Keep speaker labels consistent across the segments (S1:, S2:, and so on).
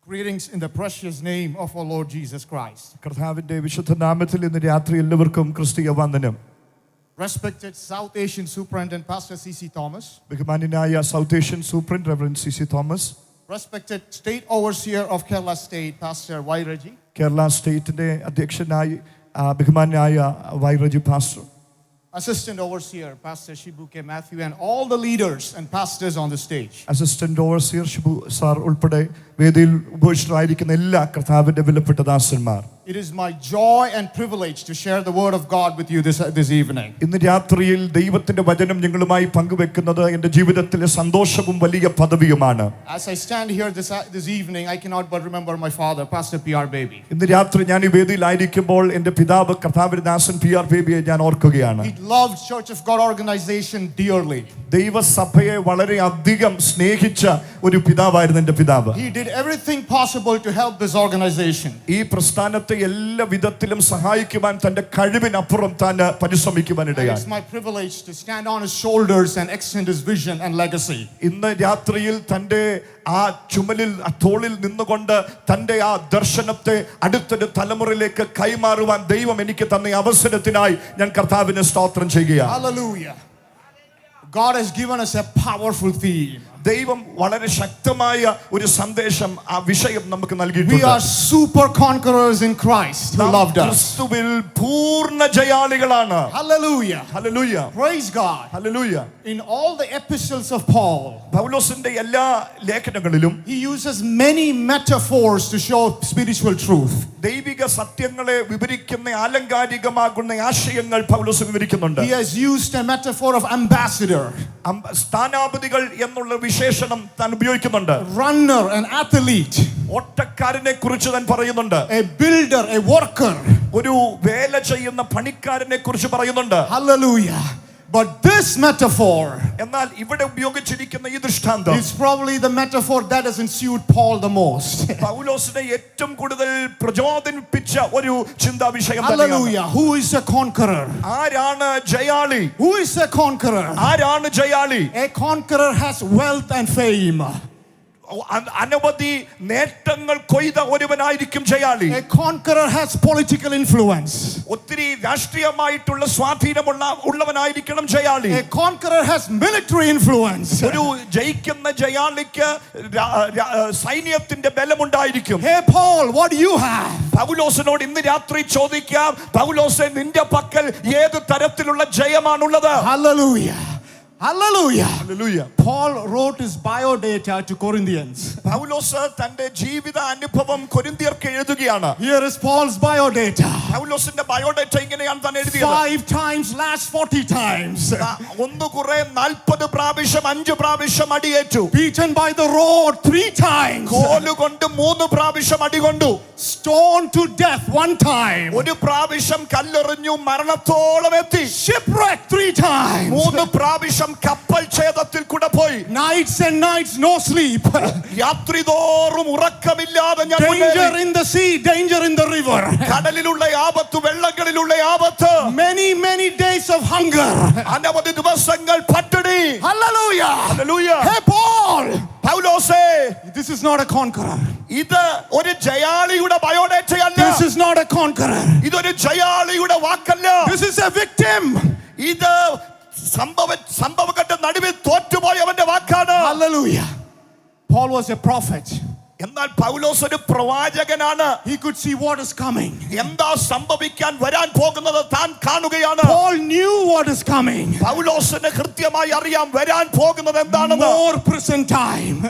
S1: Greetings in the precious name of our Lord Jesus Christ.
S2: കർത്താവിന്റെ വിശുദ്ധ നാമത്തിൽ ഇന്ന് രാത്രി എല്ലാവർക്കും ക്രിസ്തീയ വന്ദനം.
S1: Respected South Asian Superintendent Pastor C.C. Thomas.
S2: ബഹുമാന്യനായ South Asian superintendent reverend C.C. Thomas.
S1: Respected State Overseer of Kerala State Pastor Y. Raji.
S2: Kerala സ്റ്റേറ്റിന്റെ അധ്യക്ഷനായി ബഹുമാന്യനായ Y Raji pastor.
S1: Assistant Overseer Pastor Shibuke Matthew and all the leaders and pastors on the stage.
S2: Assistant overseer Shibu sir ഉൾപ്പെടെ വേദിയിൽ ഉപവിഷ്ടരായിരിക്കുന്ന എല്ലാ കർത്താവിന്റെ വിലപ്പെട്ട ദാസന്മാർ.
S1: It is my joy and privilege to share the word of God with you this evening.
S2: ഇന്ന് രാത്രിയിൽ ദൈവത്തിന്റെ വചനം നിങ്ങളുമായി പങ്കുവെക്കുന്നത് എൻ്റെ ജീവിതത്തിലെ സന്തോഷവും വലിയ പദവിയുമാണ്.
S1: As I stand here this evening, I cannot but remember my father, Pastor P.R. Baby.
S2: ഇന്ന് രാത്രി ഞാൻ ഈ വേദിയിലായിരിക്കുമ്പോൾ എൻ്റെ പിതാവ് കർത്താവിന്റെ ദാസൻ P.R. ബേബിയെ ഞാൻ ഓർക്കുകയാണ്.
S1: He loved Church of God organization dearly.
S2: ദൈവസഭയെ വളരെ അധികം സ്നേഹിച്ച ഒരു പിതാവായിരുന്നു എൻ്റെ പിതാവ്.
S1: He did everything possible to help this organization.
S2: ഈ പ്രസ്ഥാനത്തെ എല്ലാ വിധത്തിലും സഹായിക്കുവാൻ തന്റെ കഴിവിനപ്പുറം താൻ പരിശ്രമിക്കുവാനിടയായി.
S1: It's my privilege to stand on his shoulders and extend his vision and legacy.
S2: ഇന്ന് രാത്രിയിൽ തന്റെ ആ ചുമലിൽ തോളിൽ നിന്നുകൊണ്ട് തന്റെ ആ ദർശനത്തെ അടുത്തൊരു തലമുറയിലേക്ക് കൈമാറുവാൻ ദൈവം എനിക്ക് തന്ന അവസരത്തിനായി ഞാൻ കർത്താവിനെ സ്തോത്രം ചെയ്യുകയാണ്.
S1: Hallelujah. God has given us a powerful theme.
S2: ദൈവം വളരെ ശക്തമായ ഒരു സന്ദേശം ആ വിഷയം നമുക്ക് നൽകിയിട്ടുണ്ട്.
S1: We are super conquerors in Christ who loved us.
S2: ക്രിസ്തുവിൽ പൂർണ്ണ ജയാളികളാണ്.
S1: Hallelujah.
S2: Hallelujah.
S1: Praise God.
S2: Hallelujah.
S1: In all the epistles of Paul,
S2: പൗലോസിന്റെ എല്ലാ ലേഖനങ്ങളിലും
S1: he uses many metaphors to show spiritual truth.
S2: ദൈവിക സത്യങ്ങളെ വിവരിക്കുന്ന ആലങ്കാരികമാകുന്ന ആശയങ്ങൾ പൗലോസ് വിവരിക്കുന്നുണ്ട്.
S1: He has used a metaphor of ambassador.
S2: സ്ഥാനാപതികൾ എന്നുള്ള വിശേഷണം താൻ ഉപയോഗിക്കുന്നുണ്ട്.
S1: Runner, an athlete.
S2: ഓട്ടക്കാരനെ കുറിച്ച് താൻ പറയുന്നുണ്ട്.
S1: A builder, a worker.
S2: ഒരു വേല ചെയ്യുന്ന പണിക്കാരനെ കുറിച്ച് പറയുന്നുണ്ട്.
S1: Hallelujah. But this metaphor,
S2: എന്നാൽ ഇവിടെ ഉപയോഗിച്ചിരിക്കുന്ന ഈ ദൃഷ്ടാന്തം
S1: is probably the metaphor that has ensued Paul the most.
S2: പൗലോസിനെ ഏറ്റവും കൂടുതൽ പ്രചോദനിപ്പിച്ച ഒരു ചിന്താ വിഷയം തന്നെയാണ്.
S1: Hallelujah. Who is a conqueror?
S2: ആരാണ് ജയാളി?
S1: Who is a conqueror?
S2: ആരാണ് ജയാളി?
S1: A conqueror has wealth and fame.
S2: അനവധി നേട്ടങ്ങൾ കൊയ്ത ഒരുവനായിരിക്കും ജയാളി.
S1: A conqueror has political influence.
S2: ഒത്തിരി രാഷ്ട്രീയമായിട്ടുള്ള സ്വാധീനമുള്ളവനായിരിക്കണം ജയാളി.
S1: A conqueror has military influence.
S2: ഒരു ജയിക്കുന്ന ജയാളിക്ക് സൈന്യത്തിന്റെ ബലമുണ്ടായിരിക്കും.
S1: Hey Paul, what do you have?
S2: പൗലോസിനോട് ഇന്ന് രാത്രി ചോദിക്കാം, പൗലോസേ നിന്റെ പക്കൽ ഏത് തരത്തിലുള്ള ജയമാണുള്ളത്?
S1: Hallelujah. Hallelujah.
S2: Hallelujah.
S1: Paul wrote his biodata to Corinthians.
S2: പൗലോസ് തന്റെ ജീവിത അനുഭവം കൊരിന്ത്യർക്ക് എഴുതുകയാണ്.
S1: Here is Paul's biodata.
S2: പൗലോസിന്റെ ബയോഡേറ്റ ഇങ്ങനെയാണ് താൻ എഴുതിയത്.
S1: 5 times, last 40 times.
S2: ഒന്ന് കുറെ 40 പ്രാവശ്യം 5 പ്രാവശ്യം അടിയേറ്റു.
S1: Beaten by the rod 3 times.
S2: കോലുകൊണ്ട് 3 പ്രാവശ്യം അടികൊണ്ടു.
S1: Stoned to death 1 time.
S2: ഒരു പ്രാവശ്യം കല്ലെറിഞ്ഞു, മരണത്തോളം എത്തി.
S1: Shipwrecked 3 times.
S2: 3 പ്രാവശ്യം കപ്പൽ ഛേദത്തിൽ കൂടെ പോയി.
S1: Nights and nights no sleep.
S2: രാത്രി തോറും ഉറക്കമില്ലാതെ ഞാൻ
S1: Danger in the sea, danger in the river.
S2: കടലിലുള്ള ആപത്ത്, വെള്ളങ്ങളിലുള്ള ആപത്ത്.
S1: Many days of hunger.
S2: അനവധി ദിവസങ്ങൾ പട്ടിണി.
S1: Hallelujah.
S2: Hallelujah.
S1: Hey Paul,
S2: പൗലോസേ,
S1: this is not a conqueror.
S2: ഇത് ഒരു ജയാളിയുടെ ബയോഡേറ്റയല്ല.
S1: This is not a conqueror.
S2: ഇതൊരു ജയാളിയുടെ വാക്കല്ല.
S1: This is a victim.
S2: ഇത് സംഭവഘട്ട നടുവിൽ തോറ്റുപോയവന്റെ വാക്കാണ്.
S1: Hallelujah. Paul was a prophet.
S2: എന്നാൽ പൗലോസ് ഒരു പ്രവാചകനാണ്.
S1: He could see what is coming.
S2: എന്താ സംഭവിക്കാൻ വരാൻ പോകുന്നത് താൻ കാണുകയാണ്.
S1: Paul knew what is coming.
S2: പൗലോസിന് കൃത്യമായി അറിയാം വരാൻ പോകുന്നത് എന്താണെന്ന്.
S1: More prison time.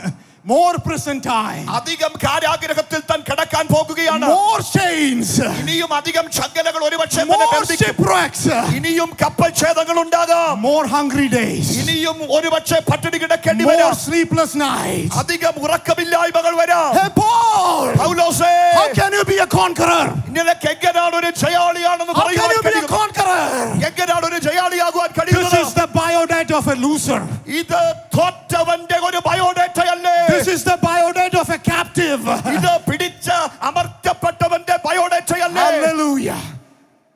S1: More prison time.
S2: അധികം കാരാഗൃഹത്തിൽ താൻ കിടക്കാൻ പോകുകയാണ്.
S1: More chains.
S2: ഇനിയും അധികം ചങ്ങലകൾ ഒരുപക്ഷേ
S1: More shipwrecks.
S2: ഇനിയും കപ്പൽ ഛേദങ്ങൾ ഉണ്ടാകാം.
S1: More hungry days.
S2: ഇനിയും ഒരുപക്ഷേ പട്ടിണി കിടക്കേണ്ടി വരാം.
S1: More sleepless nights.
S2: അധികം ഉറക്കമില്ലായ്മകൾ വരാം.
S1: Hey Paul,
S2: പൗലോസേ,
S1: how can you be a conqueror?
S2: നിനക്ക് എങ്ങനെയാണ് ഒരു ജയാളിയാണെന്ന്
S1: How can you be a conqueror?
S2: എങ്ങനെയാണ് ഒരു ജയാളിയാകുവാൻ
S1: This
S2: കഴിയുന്നത്?
S1: is the biodata of a loser.
S2: ഇത് തോറ്റവന്റെ ഒരു ബയോഡേറ്റയല്ലേ?
S1: This is the biodata of a captive.
S2: ഇത് പിടിച്ച അമർത്തപ്പെട്ടവന്റെ ബയോഡേറ്റയല്ലേ?
S1: Hallelujah.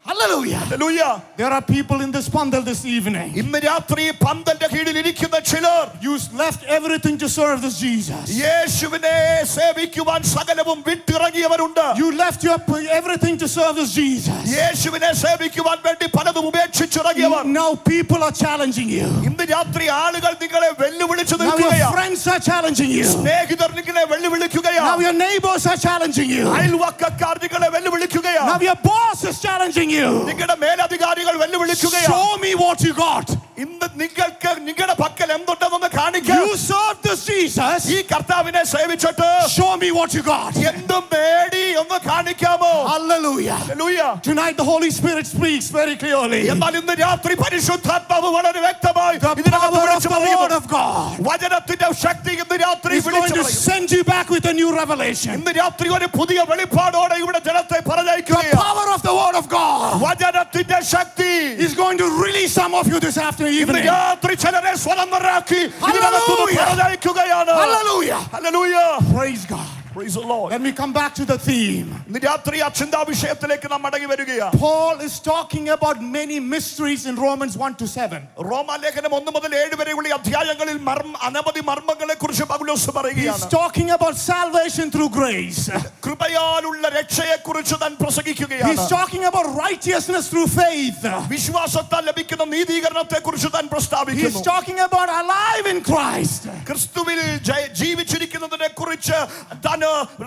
S2: Hallelujah.
S1: There are people in this pandal this evening.
S2: ഇന്ന് രാത്രി പന്തലിന്റെ കീഴിൽ ഇരിക്കുന്ന ചിലർ
S1: You left everything to serve this Jesus.
S2: യേശുവിനെ സേവിക്കുവാൻ സകലവും വിട്ടിറങ്ങിയവരുണ്ട്.
S1: You left your everything to serve this Jesus.
S2: യേശുവിനെ സേവിക്കുവാൻ വേണ്ടി പലതും ഉപേക്ഷിച്ചിറങ്ങിയവർ.
S1: Now people are challenging you.
S2: ഇന്ന് രാത്രി ആളുകൾ നിങ്ങളെ വെല്ലുവിളിച്ചു
S1: Now your
S2: നിൽക്കുകയാണ്.
S1: friends are challenging you.
S2: സ്നേഹിതർ നിങ്ങളെ വെല്ലുവിളിക്കുകയാണ്.
S1: Now your neighbors are challenging you.
S2: അയൽവക്കക്കാർ നിങ്ങളെ വെല്ലുവിളിക്കുകയാണ്.
S1: Now your boss is challenging you.
S2: നിങ്ങളുടെ മേലധികാരികൾ വെല്ലുവിളിക്കുകയാണ്.
S1: Show me what you got.
S2: ഇന്ന് നിങ്ങൾക്ക് നിങ്ങളുടെ പക്കൽ എന്തുണ്ടെന്ന് കാണിക്കുക.
S1: You serve this Jesus.
S2: ഈ കർത്താവിനെ സേവിച്ചിട്ട്
S1: Show me what you got.
S2: എന്തും നേടി ഒന്ന് കാണിക്കാമോ?
S1: Hallelujah.
S2: Hallelujah.
S1: Tonight the Holy Spirit speaks very clearly.
S2: എന്നാൽ ഇന്ന് രാത്രി പരിശുദ്ധാത്മാവ് വളരെ വ്യക്തമായി
S1: The
S2: ഇതിനകത്ത്
S1: power of
S2: വിളിച്ചു
S1: the
S2: പറയുന്നു.
S1: Word of God
S2: വചനത്തിന്റെ ശക്തി ഇന്ന് രാത്രി
S1: is going to
S2: വിളിച്ചു
S1: send you back with a new revelation.
S2: ഇന്ന് രാത്രി ഒരു പുതിയ വെളിപ്പാടോടെ ഇവിടെ ജനത്തെ
S1: The
S2: പറഞ്ഞയക്കുകയാണ്.
S1: power of the Word of God
S2: വചനത്തിന്റെ ശക്തി
S1: is going to release some of you this afternoon
S2: ഇന്ന്
S1: evening.
S2: രാത്രി ചിലരെ സ്വതന്ത്രരാക്കി ഇതിനകത്ത്
S1: Hallelujah.
S2: പറഞ്ഞയക്കുകയാണ്.
S1: Hallelujah.
S2: Hallelujah.
S1: Praise God.
S2: Praise the Lord.
S1: Let me come back to the theme.
S2: ഇന്ന് രാത്രി ആ ചിന്താ വിഷയത്തിലേക്ക് നാം മടങ്ങി വരികയാണ്.
S1: Paul is talking about many mysteries in Romans 1-7.
S2: റോമാലേഖനം 1 മുതൽ 7 വരെയുള്ള അധ്യായങ്ങളിൽ അനവധി മർമ്മങ്ങളെ കുറിച്ച് പൗലോസ്
S1: He's
S2: പറയുകയാണ്.
S1: talking about salvation through grace.
S2: കൃപയാലുള്ള രക്ഷയെ കുറിച്ച് താൻ പ്രസംഗിക്കുകയാണ്.
S1: He's talking about righteousness through faith.
S2: വിശ്വാസത്താൽ ലഭിക്കുന്ന നീതീകരണത്തെ കുറിച്ച് താൻ
S1: He's
S2: പ്രസ്താവിക്കുന്നു.
S1: talking about alive in Christ.
S2: ക്രിസ്തുവിൽ ജീവിച്ചിരിക്കുന്നതിനെ കുറിച്ച് താൻ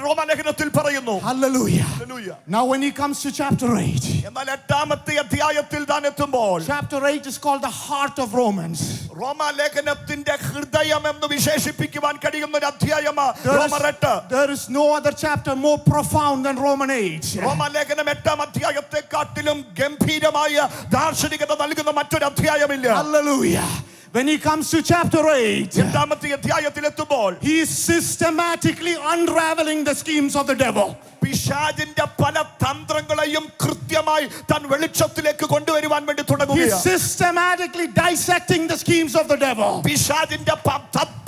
S2: റോമാലേഖനത്തിൽ പറയുന്നു.
S1: Hallelujah.
S2: Hallelujah.
S1: Now when he comes to chapter 8,
S2: എന്നാൽ 8-ാമത്തെ അധ്യായത്തിൽ താൻ എത്തുമ്പോൾ
S1: chapter 8 is called the heart of Romans.
S2: റോമാലേഖനത്തിന്റെ ഹൃദയം എന്ന് വിശേഷിപ്പിക്കുവാൻ കഴിയുന്ന ഒരു അധ്യായമാണ് റോമർ 8.
S1: There is no other chapter more profound than Roman 8.
S2: റോമാലേഖനം 8-ാം അധ്യായത്തെക്കാട്ടിലും ഗംഭീരമായ ദാർശനികത നൽകുന്ന മറ്റൊരു അധ്യായമില്ല.
S1: Hallelujah. When he comes to chapter 8,
S2: 8-ാമത്തെ അധ്യായത്തിൽ എത്തുമ്പോൾ
S1: he is systematically unraveling the schemes of the devil.
S2: പിശാചിന്റെ പല തന്ത്രങ്ങളെയും കൃത്യമായി താൻ വെളിച്ചത്തിലേക്ക് കൊണ്ടുവരുവാൻ വേണ്ടി
S1: He's
S2: തുടങ്ങുകയാണ്.
S1: systematically dissecting the schemes of the devil.
S2: പിശാചിന്റെ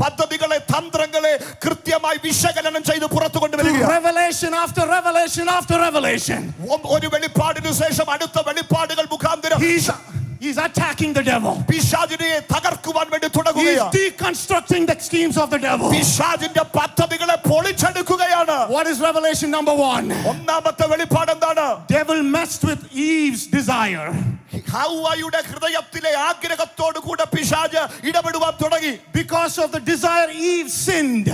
S2: പദ്ധതികളെ തന്ത്രങ്ങളെ കൃത്യമായി വിശകലനം ചെയ്ത് പുറത്തു കൊണ്ടുവരികയാണ്.
S1: Revelation after revelation after revelation.
S2: ഒരു വെളിപ്പാടിനു ശേഷം അടുത്ത വെളിപ്പാടുകൾ മുഖാന്തരം
S1: He's attacking the devil.
S2: പിശാചിനെ തകർക്കുവാൻ വേണ്ടി
S1: He's
S2: തുടങ്ങുകയാണ്.
S1: deconstructing the schemes of the devil.
S2: പിശാചിന്റെ പദ്ധതികളെ പൊളിച്ചെടുക്കുകയാണ്.
S1: What is revelation number 1?
S2: ഒന്നാമത്തെ വെളിപ്പാട് എന്താണ്?
S1: Devil messed with Eve's desire.
S2: ഹവ്വയുടെ ഹൃദയത്തിലെ ആഗ്രഹത്തോടു കൂടെ പിശാച് ഇടപെടുവാൻ തുടങ്ങി.
S1: Because of the desire, Eve sinned.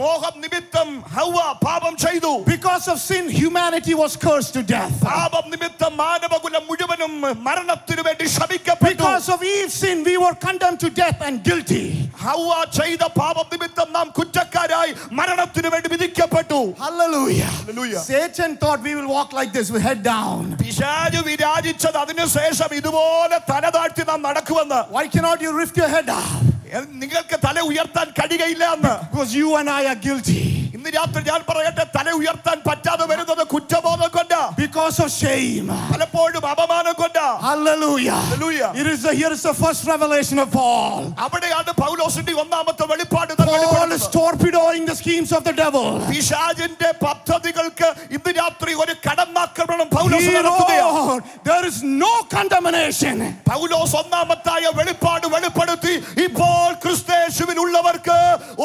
S2: മോഹം നിമിത്തം ഹവ്വ പാപം ചെയ്തു.
S1: Because of sin, humanity was cursed to death.
S2: പാപം നിമിത്തം മാനവകുലം മുഴുവനും മരണത്തിനു വേണ്ടി ശപിക്കപ്പെട്ടു.
S1: Because of Eve's sin, we were condemned to death and guilty.
S2: ഹവ്വ ചെയ്ത പാപം നിമിത്തം നാം കുറ്റക്കാരായി മരണത്തിനു വേണ്ടി വിധിക്കപ്പെട്ടു.
S1: Hallelujah.
S2: Hallelujah.
S1: Satan thought we will walk like this with head down.
S2: പിശാച് വിരാജിച്ചത് അതിനുശേഷം ഇതുപോലെ തല താഴ്ത്തി നാം നടക്കുമെന്ന്.
S1: Why cannot you lift your head up?
S2: നിങ്ങൾക്ക് തല ഉയർത്താൻ കഴിയുകയില്ല എന്ന്.
S1: Because you and I are guilty.
S2: ഇന്ന് രാത്രി ഞാൻ പറയട്ടെ, തല ഉയർത്താൻ പറ്റാതെ വരുന്നത് കുറ്റബോധം കൊണ്ടാ.
S1: Because of shame.
S2: പലപ്പോഴും അപമാനം കൊണ്ടാ.
S1: Hallelujah.
S2: Hallelujah.
S1: Here is the first revelation of Paul.
S2: അവിടെയാണ് പൗലോസിന്റെ ഒന്നാമത്തെ വെളിപ്പാട്.
S1: Paul is torpedoing the schemes of the devil.
S2: പിശാചിന്റെ പദ്ധതികൾക്ക് ഇന്ന് രാത്രി ഒരു കടന്നാക്രമണം പൗലോസ്
S1: He
S2: നടത്തുകയാണ്.
S1: wrote, there is no condemnation.
S2: പൗലോസ് ഒന്നാമത്തായ വെളിപ്പാട് വെളിപ്പെടുത്തി. ഇപ്പോൾ ക്രിസ്തുയേശുവിലുള്ളവർക്ക്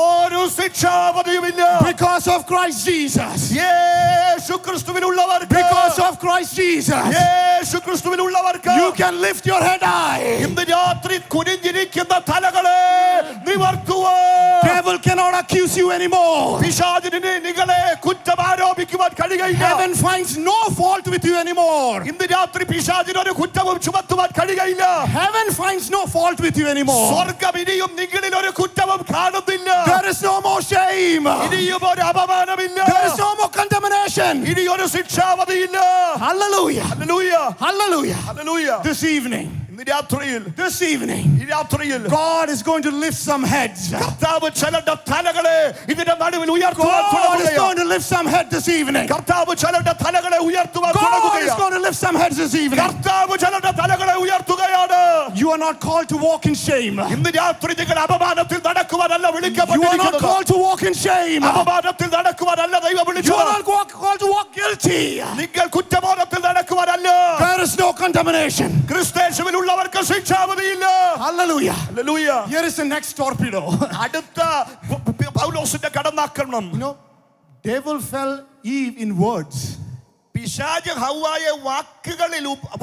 S2: ഒരു ശിക്ഷാവധിയുമില്ല.
S1: Because of Christ Jesus.
S2: Yeshu ക്രിസ്തുവിലുള്ളവർക്ക്,
S1: Because of Christ Jesus.
S2: Yeshu ക്രിസ്തുവിലുള്ളവർക്ക്
S1: You can lift your head high.
S2: ഇന്ന് രാത്രി കുനിഞ്ഞിരിക്കുന്ന തലകളെ നിവർത്തുവാൻ
S1: Devil cannot accuse you anymore.
S2: പിശാചിനെ നിങ്ങളെ കുറ്റം ആരോപിക്കുവാൻ കഴിയുകയില്ല.
S1: Heaven finds no fault with you anymore.
S2: ഇന്ന് രാത്രി പിശാചിന് ഒരു കുറ്റവും ചുമത്തുവാൻ കഴിയുകയില്ല.
S1: Heaven finds no fault with you anymore.
S2: സ്വർഗ്ഗം ഇനിയും നിങ്ങളിൽ ഒരു കുറ്റവും കാണുന്നില്ല.
S1: There is no more shame.
S2: ഇനിയും ഒരു അപമാനമില്ല.
S1: There is no more condemnation.
S2: ഇനി ഒരു ശിക്ഷാവധിയില്ല.
S1: Hallelujah.
S2: Hallelujah.
S1: Hallelujah.
S2: Hallelujah.
S1: This evening,
S2: ഇന്ന് രാത്രിയിൽ
S1: ഈ
S2: രാത്രിയിൽ
S1: God is going to lift some heads.
S2: കർത്താവ് ചിലരുടെ തലകളെ ഇതിന്റെ നടുവിൽ ഉയർത്തുവാൻ
S1: God is
S2: തുടങ്ങുകയാണ്.
S1: going to lift some head this evening.
S2: കർത്താവ് ചിലരുടെ തലകളെ ഉയർത്തുവാൻ
S1: God is
S2: തുടങ്ങുകയാണ്.
S1: going to lift some heads this evening.
S2: കർത്താവ് ചിലരുടെ തലകളെ ഉയർത്തുകയാണ്.
S1: You are not called to walk in shame.
S2: ഇന്ന് രാത്രി നിങ്ങൾ അപമാനത്തിൽ നടക്കുവാനല്ല
S1: You are not
S2: വിളിക്കപ്പെട്ടിരിക്കുന്നത്.
S1: called to walk in shame.
S2: അപമാനത്തിൽ നടക്കുവാനല്ല ദൈവം
S1: You
S2: വിളിച്ചത്.
S1: are not called to walk guilty.
S2: നിങ്ങൾ കുറ്റബോധത്തിൽ നടക്കുവാനല്ല.
S1: There is no condemnation.
S2: ക്രിസ്തുയേശുവിലുള്ള മറ്റുള്ളവർക്ക് ശിക്ഷാവിധിയില്ല.
S1: Hallelujah.
S2: Hallelujah.
S1: Here is the next torpedo.
S2: അടുത്ത പൗലോസിന്റെ കടന്നാക്രമണം.
S1: You know, devil fell Eve in words.
S2: പിശാച് ഹവ്വായെ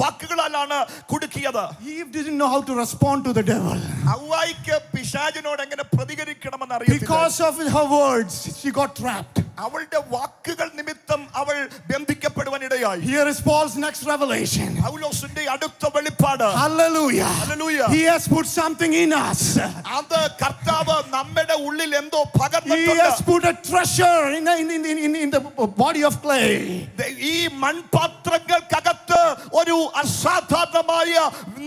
S2: വാക്കുകളാലാണ് കുടുക്കിയത്.
S1: Eve didn't know how to respond to the devil.
S2: ഹവ്വായിക്ക് പിശാചിനോട് എങ്ങനെ പ്രതികരിക്കണമെന്ന് അറിയില്ല.
S1: Because of her words, she got trapped.
S2: അവളുടെ വാക്കുകൾ നിമിത്തം അവൾ ബന്ധിക്കപ്പെടുവാൻ ഇടയായി.
S1: Here is Paul's next revelation.
S2: പൗലോസിന്റെ അടുത്ത വെളിപ്പാട്.
S1: Hallelujah.
S2: Hallelujah.
S1: He has put something in us.
S2: അത് കർത്താവ് നമ്മുടെ ഉള്ളിൽ എന്തോ
S1: He
S2: പകർന്നിട്ടുണ്ട്.
S1: has put a treasure in the body of clay.
S2: ഈ മൺപാത്രങ്ങൾക്കകത്ത് ഒരു അസാധാരണമായ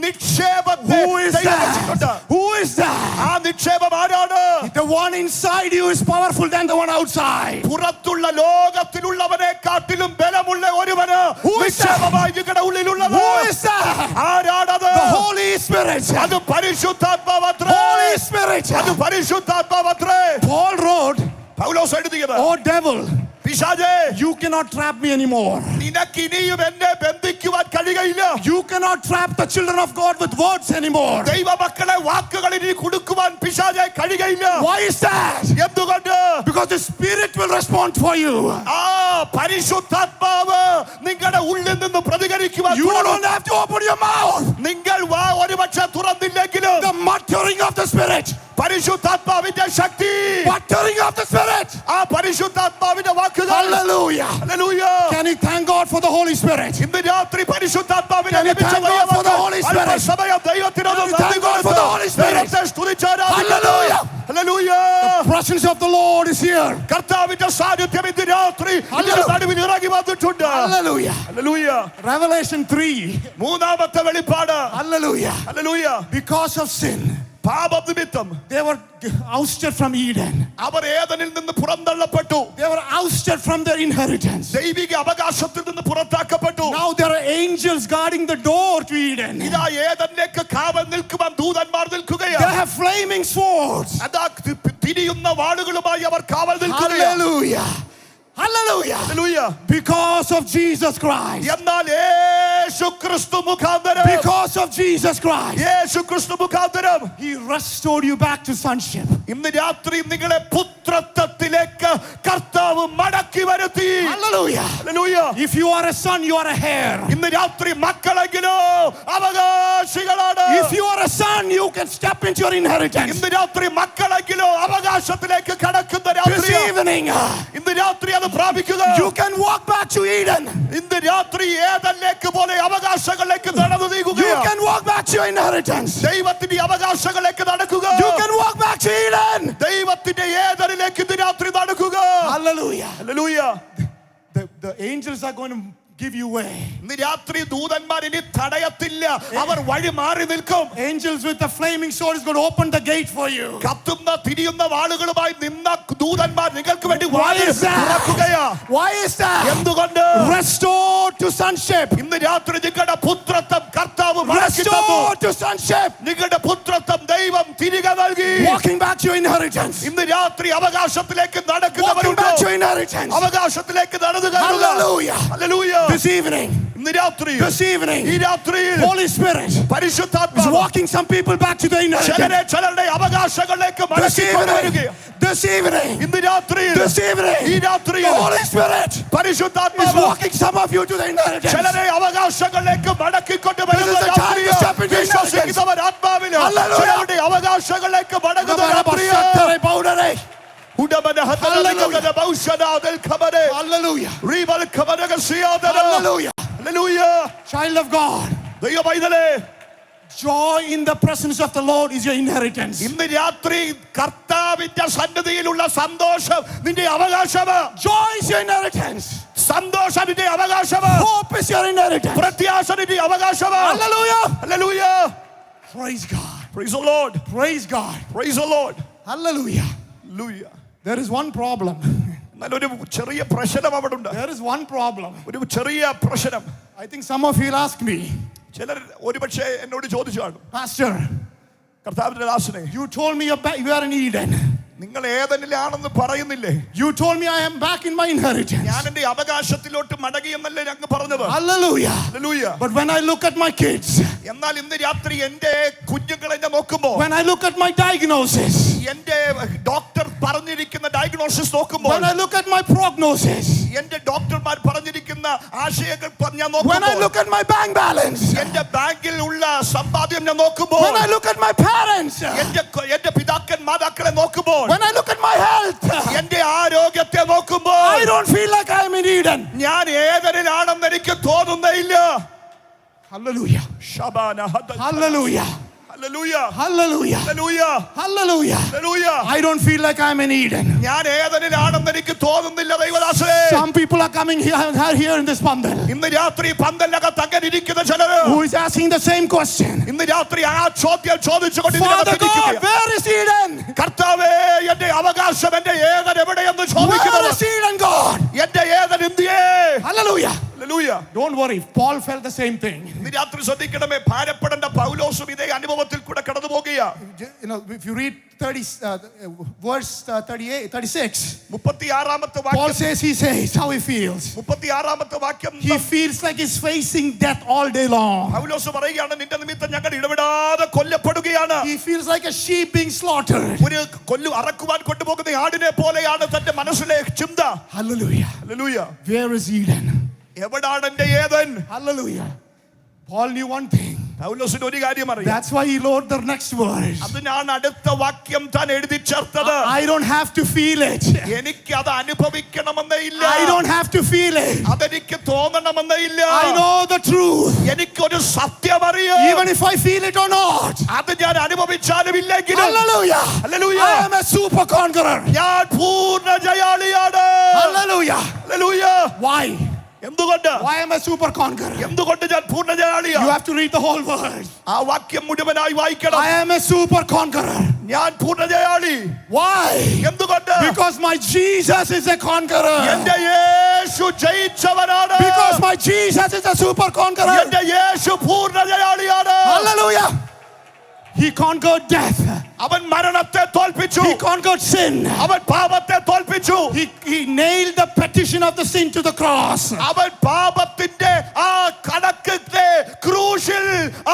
S2: നിക്ഷേപത്തെ
S1: Who is
S2: ദൈവം
S1: that?
S2: വെച്ചിട്ടുണ്ട്.
S1: Who is that?
S2: ആ നിക്ഷേപം ആരാണ്?
S1: The one inside you is powerful than the one outside.
S2: പുറത്തുള്ള ലോകത്തിലുള്ളവനെ കാട്ടിലും ബലമുള്ള ഒരുവന്
S1: Who is
S2: നിക്ഷേപമായി നിങ്ങളുടെ ഉള്ളിലുള്ളത്.
S1: Who is that?
S2: ആരാണത്?
S1: The Holy Spirit.
S2: അത് പരിശുദ്ധാത്മാവത്രേ.
S1: Holy Spirit.
S2: അത് പരിശുദ്ധാത്മാവത്രേ.
S1: Paul wrote,
S2: പൗലോസ് എഴുതിയത്,
S1: "Oh devil,
S2: പിശാചേ,
S1: you cannot trap me anymore.
S2: നിനക്ക് ഇനിയും എന്നെ ബന്ധിക്കുവാൻ കഴിയുകയില്ല.
S1: You cannot trap the children of God with words anymore."
S2: ദൈവമക്കളെ വാക്കുകൾ ഇനി കൊടുക്കുവാൻ പിശാചേ കഴിയുകയില്ല.
S1: Why is that?
S2: എന്തുകൊണ്ട്?
S1: Because the Spirit will respond for you.
S2: ആ പരിശുദ്ധാത്മാവ് നിങ്ങളുടെ ഉള്ളിൽ നിന്ന് പ്രതികരിക്കുവാൻ
S1: You don't have to open your mouth.
S2: നിങ്ങൾ വാ ഒരുപക്ഷെ തുറന്നില്ലെങ്കിലും
S1: The muttering of the Spirit.
S2: പരിശുദ്ധാത്മാവിന്റെ ശക്തി,
S1: Muttering of the Spirit.
S2: ആ പരിശുദ്ധാത്മാവിന്റെ വാക്കുകൾ.
S1: Hallelujah.
S2: Hallelujah.
S1: Can you thank God for the Holy Spirit?
S2: ഇന്ന് രാത്രി പരിശുദ്ധാത്മാവിനെ
S1: Can you
S2: ലഭിച്ച
S1: thank God for the Holy Spirit?
S2: അല്പസമയം ദൈവത്തിനോട്
S1: Can you thank
S2: നന്ദി
S1: God for the Holy Spirit?
S2: ദൈവത്തെ സ്തുതിച്ച് ആരാധിക്കുന്നു.
S1: Hallelujah.
S2: Hallelujah.
S1: The presence of the Lord is here.
S2: കർത്താവിന്റെ സാന്നിധ്യം ഇന്ന് രാത്രി
S1: Hallelujah.
S2: നിങ്ങളുടെ നടുവിൽ ഇറങ്ങി വന്നിട്ടുണ്ട്.
S1: Hallelujah.
S2: ഹല്ലേലൂയ.
S1: Revelation 3.
S2: മൂന്നാമത്തെ വെളിപ്പാട്.
S1: Hallelujah.
S2: Hallelujah.
S1: Because of sin,
S2: പാപം നിമിത്തം
S1: they were ousted from Eden.
S2: അവർ ഏദനിൽ നിന്ന് പുറന്തള്ളപ്പെട്ടു.
S1: They were ousted from their inheritance.
S2: ദൈവിക അവകാശത്തിൽ നിന്ന് പുറത്താക്കപ്പെട്ടു.
S1: Now there are angels guarding the door to Eden.
S2: ഇതാ ഏദനിലേക്ക് കാവൽ നിൽക്കുവാൻ ദൂതന്മാർ
S1: They
S2: നിൽക്കുകയാണ്.
S1: have flaming swords.
S2: അതാ തിരിയുന്ന വാളുകളുമായി അവർ കാവൽ നിൽക്കുകയാണ്.
S1: Hallelujah. Hallelujah.
S2: Hallelujah.
S1: Because of Jesus Christ.
S2: എന്നാൽ യേശു ക്രിസ്തു മുഖാന്തരം,
S1: Because of Jesus Christ.
S2: യേശു ക്രിസ്തു മുഖാന്തരം
S1: He restored you back to sonship.
S2: ഇന്ന് രാത്രി നിങ്ങളെ പുത്രത്വത്തിലേക്ക് കർത്താവ് മടക്കി വരുത്തി.
S1: Hallelujah.
S2: Hallelujah.
S1: If you are a son, you are a heir.
S2: ഇന്ന് രാത്രി മക്കളെങ്കിലോ അവകാശികളാണ്.
S1: If you are a son, you can step into your inheritance.
S2: ഇന്ന് രാത്രി മക്കളെങ്കിലോ അവകാശത്തിലേക്ക് കടക്കുന്ന
S1: This
S2: രാത്രി.
S1: evening,
S2: ഇന്ന് രാത്രി അത് പ്രാപിക്കുക.
S1: you can walk back to Eden.
S2: ഇന്ന് രാത്രി ഏദനിലേക്ക് പോലെ അവകാശങ്ങളിലേക്ക് നടന്നു
S1: You
S2: നീങ്ങുക.
S1: can walk back to your inheritance.
S2: ദൈവത്തിന്റെ അവകാശങ്ങളിലേക്ക് നടക്കുക.
S1: You can walk back to Eden.
S2: ദൈവത്തിന്റെ ഏദനിലേക്ക് ഇന്ന് രാത്രി നടക്കുക.
S1: Hallelujah.
S2: Hallelujah.
S1: The angels are going to give you way.
S2: ഇന്ന് രാത്രി ദൂതന്മാർ ഇനി തടയത്തില്ല. അവർ വഴി മാറി നിൽക്കും.
S1: Angels with the flaming sword is going to open the gate for you.
S2: കത്തുന്ന തിരിയുന്ന വാളുകളുമായി നിന്ന ദൂതന്മാർ നിങ്ങൾക്ക് വേണ്ടി
S1: Why
S2: വാതിൽ
S1: is that?
S2: തുറക്കുകയാ.
S1: Why is that?
S2: എന്തുകൊണ്ട്?
S1: Restored to sonship.
S2: ഇന്ന് രാത്രി നിങ്ങളുടെ പുത്രത്വം കർത്താവ് മടക്കി തന്നു.
S1: Restored to sonship.
S2: നിങ്ങളുടെ പുത്രത്വം ദൈവം തിരികെ നൽകി.
S1: Walking back to your inheritance.
S2: ഇന്ന് രാത്രി അവകാശത്തിലേക്ക്
S1: Walking
S2: നടക്കുന്നവരുണ്ട്.
S1: back to your inheritance.
S2: അവകാശത്തിലേക്ക് നടന്നു കയറുക.
S1: Hallelujah.
S2: ഹല്ലേലൂയ.
S1: This evening,
S2: ഇന്ന് രാത്രി
S1: this evening,
S2: ഈ രാത്രിയിൽ
S1: Holy Spirit is
S2: പരിശുദ്ധാത്മാവ്
S1: walking some people back to the inheritance.
S2: ചിലരുടെ അവകാശങ്ങളിലേക്ക്
S1: This
S2: മടക്കിക്കൊണ്ടുവരികയാണ്.
S1: evening, this evening,
S2: ഇന്ന് രാത്രിയിൽ
S1: this evening,
S2: ഈ
S1: the
S2: രാത്രിയിൽ
S1: Holy Spirit is
S2: പരിശുദ്ധാത്മാവ്
S1: walking some of you to the inheritance.
S2: ചിലരെ അവകാശങ്ങളിലേക്ക് മടക്കിക്കൊണ്ടുവരുന്ന
S1: This is the time to
S2: രാത്രിയിൽ
S1: step into
S2: വിശ്വസിക്കുന്നവർ ആത്മാവിൽ
S1: Hallelujah.
S2: ചിലരുടെ അവകാശങ്ങളിലേക്ക് മടങ്ങുന്ന രാത്രിയിൽ ഉടമന ഹതലകന ബൗഷനാദൽ ഖബരെ
S1: Hallelujah.
S2: റീവൽ ഖബരക സിയാദന.
S1: Hallelujah.
S2: Hallelujah.
S1: Child of God,
S2: ദൈവ പൈതലേ,
S1: joy in the presence of the Lord is your inheritance.
S2: ഇന്ന് രാത്രി കർത്താവിന്റെ സന്നിധിയിലുള്ള സന്തോഷം നിന്റെ അവകാശമാണ്.
S1: Joy is your inheritance.
S2: സന്തോഷം നിന്റെ അവകാശമാണ്.
S1: Hope is your inheritance.
S2: പ്രത്യാശ നിന്റെ അവകാശമാണ്.
S1: Hallelujah.
S2: Hallelujah.
S1: Praise God.
S2: Praise the Lord.
S1: Praise God.
S2: Praise the Lord.
S1: Hallelujah.
S2: Hallelujah.
S1: There is one problem.
S2: എന്നാൽ ഒരു ചെറിയ പ്രശ്നം അവിടെ ഉണ്ട്.
S1: There is one problem.
S2: ഒരു ചെറിയ പ്രശ്നം.
S1: I think some of you will ask me,
S2: ചിലർ ഒരുപക്ഷെ എന്നോട് ചോദിച്ചു കാണും,
S1: Pastor,
S2: കർത്താവിന്റെ ദാസനെ,
S1: you told me you are in Eden.
S2: നിങ്ങൾ ഏതനിലാണെന്ന് പറയുന്നില്ലേ?
S1: You told me I am back in my inheritance.
S2: ഞാൻ എന്റെ അവകാശത്തിലോട്ട് മടങ്ങിയെന്നല്ലേ അങ്ങ് പറഞ്ഞത്?
S1: Hallelujah.
S2: Hallelujah.
S1: But when I look at my kids,
S2: എന്നാൽ ഇന്ന് രാത്രി എന്റെ കുഞ്ഞുങ്ങൾ എന്നെ നോക്കുമ്പോൾ,
S1: when I look at my diagnosis,
S2: എന്റെ ഡോക്ടർ പറഞ്ഞിരിക്കുന്ന ഡയഗ്നോസിസ് നോക്കുമ്പോൾ,
S1: when I look at my prognosis,
S2: എന്റെ ഡോക്ടർമാർ പറഞ്ഞിരിക്കുന്ന ആശയങ്ങൾ ഞാൻ
S1: when I
S2: നോക്കുമ്പോൾ,
S1: look at my bank balance,
S2: എന്റെ ബാങ്കിൽ ഉള്ള സമ്പാദ്യം ഞാൻ നോക്കുമ്പോൾ,
S1: when I look at my parents,
S2: എന്റെ പിതാക്കൻ മാതാക്കളെ നോക്കുമ്പോൾ,
S1: when I look at my health,
S2: എന്റെ ആരോഗ്യത്തെ നോക്കുമ്പോൾ,
S1: I don't feel like I am in Eden.
S2: ഞാൻ ഏതനിലാണെന്ന് എനിക്ക് തോന്നുന്നില്ല.
S1: Hallelujah.
S2: Shabana
S1: Hallelujah.
S2: Hallelujah.
S1: Hallelujah.
S2: Hallelujah.
S1: Hallelujah.
S2: Hallelujah.
S1: I don't feel like I'm in Eden.
S2: ഞാൻ ഏതനിലാണെന്ന് എനിക്ക് തോന്നുന്നില്ല ദൈവദാസനേ.
S1: Some people are coming here in this pandal
S2: ഇന്ന് രാത്രി പന്തലിനകത്ത് അങ്ങനെ ഇരിക്കുന്ന ചിലര്
S1: who is asking the same question.
S2: ഇന്ന് രാത്രി ആ ചോദ്യം ചോദിച്ചുകൊണ്ട്
S1: Father God, where is Eden?
S2: കർത്താവേ, എന്റെ അവകാശം, എന്റെ ഏതൻ എവിടെയെന്ന്
S1: Where
S2: ചോദിക്കുന്നത്.
S1: is Eden, God?
S2: എന്റെ ഏതൻ എന്തിയേ?
S1: Hallelujah.
S2: Hallelujah.
S1: Don't worry. Paul felt the same thing.
S2: ഇന്ന് രാത്രി ശ്രദ്ധിക്കണമേ, ഭാരപ്പെടേണ്ട. പൗലോസും ഇതേ അനുഭവത്തിൽ കൂടെ കടന്നു പോകുകയാ.
S1: You know, if you read verse 38, 36,
S2: 36ാമത്തെ
S1: Paul
S2: വാക്യം,
S1: says how he feels.
S2: 36ാമത്തെ വാക്യം,
S1: He feels like he's facing death all day long.
S2: പൗലോസ് പറയുകയാണ്, നിന്റെ നിമിത്തം ഞങ്ങൾ ഇടപെടാതെ കൊല്ലപ്പെടുകയാണ്.
S1: He feels like a sheep being slaughtered.
S2: ഒരു അറക്കുവാൻ കൊണ്ടുപോകുന്ന ആടിനെ പോലെയാണ് തന്റെ മനസ്സിലെ ചിന്ത.
S1: Hallelujah.
S2: Hallelujah.
S1: Where is Eden?
S2: എവിടാണ് എന്റെ ഏതൻ?
S1: Hallelujah. Paul knew one thing.
S2: പൗലോസിന് ഒരു കാര്യം അറിയാം.
S1: That's why he wrote the next verse.
S2: അതിനാണ് അടുത്ത വാക്യം താൻ എഴുതി ചേർത്തത്.
S1: I don't have to feel it.
S2: എനിക്ക് അത് അനുഭവിക്കണമെന്നേ ഇല്ല.
S1: I don't have to feel it.
S2: അതെനിക്ക് തോന്നണമെന്നേ ഇല്ല.
S1: I know the truth.
S2: എനിക്കൊരു സത്യം അറിയാം.
S1: Even if I feel it or not.
S2: അത് ഞാൻ അനുഭവിച്ചാലും ഇല്ലെങ്കിലും.
S1: Hallelujah.
S2: Hallelujah.
S1: I am a super conqueror.
S2: ഞാൻ പൂർണ്ണ ജയാളിയാണ്.
S1: Hallelujah.
S2: ഹല്ലേലൂയ.
S1: Why?
S2: എന്തുകൊണ്ട്?
S1: Why am I super conqueror?
S2: എന്തുകൊണ്ട് ഞാൻ പൂർണ്ണ ജയാളിയാണ്?
S1: You have to read the whole verse.
S2: ആ വാക്യം മുഴുവനായി വായിക്കണം.
S1: I am a super conqueror.
S2: ഞാൻ പൂർണ്ണ ജയാളി.
S1: Why?
S2: എന്തുകൊണ്ട്?
S1: Because my Jesus is a conqueror.
S2: എന്റെ യേശു ജയിച്ചവനാണ്.
S1: Because my Jesus is a super conqueror.
S2: എന്റെ യേശു പൂർണ്ണ ജയാളിയാണ്.
S1: Hallelujah. He conquered death.
S2: അവൻ മരണത്തെ തോൽപ്പിച്ചു.
S1: He conquered sin.
S2: അവൻ പാപത്തെ തോൽപ്പിച്ചു.
S1: He nailed the petition of the sin to the cross.
S2: അവൻ പാപത്തിന്റെ ആ കണക്കിന്റെ ക്രൂശിൽ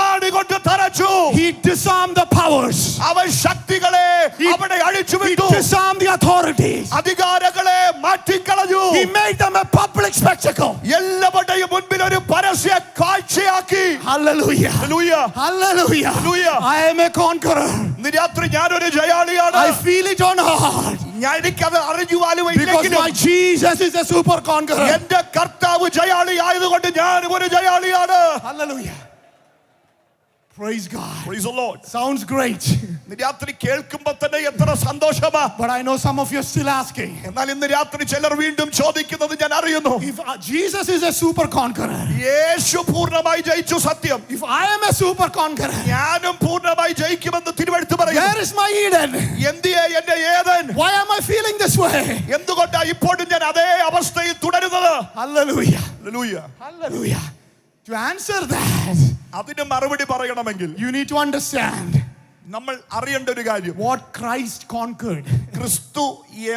S2: ആണികൊണ്ട് തറച്ചു.
S1: He disarmed the powers.
S2: അവൻ ശക്തികളെ അവിടെ അഴിച്ചു
S1: He
S2: വിട്ടു.
S1: disarmed the authorities.
S2: അധികാരങ്ങളെ മാറ്റിക്കളഞ്ഞു.
S1: He made them a public spectacle.
S2: എല്ലാവരുടെയും മുൻപിൽ ഒരു പരസ്യ കാഴ്ചയാക്കി.
S1: Hallelujah.
S2: Hallelujah.
S1: Hallelujah.
S2: Hallelujah.
S1: I am a conqueror.
S2: ഇന്ന് രാത്രി ഞാനൊരു ജയാളിയാണ്.
S1: I feel it or not.
S2: ഞാൻ എനിക്കത് അറിഞ്ഞുവാലും
S1: Because my Jesus is a super conqueror.
S2: എന്റെ കർത്താവ് ജയാളി ആയതുകൊണ്ട് ഞാൻ ഒരു ജയാളിയാണ്.
S1: Hallelujah. Praise God.
S2: Praise the Lord.
S1: Sounds great.
S2: ഇന്ന് രാത്രി കേൾക്കുമ്പോൾ തന്നെ എത്ര സന്തോഷമാ.
S1: But I know some of you are still asking.
S2: എന്നാൽ ഇന്ന് രാത്രി ചിലർ വീണ്ടും ചോദിക്കുന്നത് ഞാൻ അറിയുന്നു.
S1: If Jesus is a super conqueror,
S2: യേശു പൂർണ്ണമായി ജയിച്ചു സത്യം.
S1: if I am a super conqueror,
S2: ഞാനും പൂർണ്ണമായി ജയിക്കുമെന്ന് തിരുവെഴുത്ത് പറയുന്നു.
S1: where is my Eden?
S2: എന്തിയെ എന്റെ ഏതൻ?
S1: Why am I feeling this way?
S2: എന്തുകൊണ്ടാ ഇപ്പോഴും ഞാൻ അതേ അവസ്ഥയിൽ തുടരുന്നത്?
S1: Hallelujah.
S2: Hallelujah.
S1: Hallelujah. To answer that,
S2: അതിന് മറുപടി പറയണമെങ്കിൽ
S1: you need to understand
S2: നമ്മൾ അറിയേണ്ട ഒരു കാര്യം,
S1: what Christ conquered.
S2: ക്രിസ്തു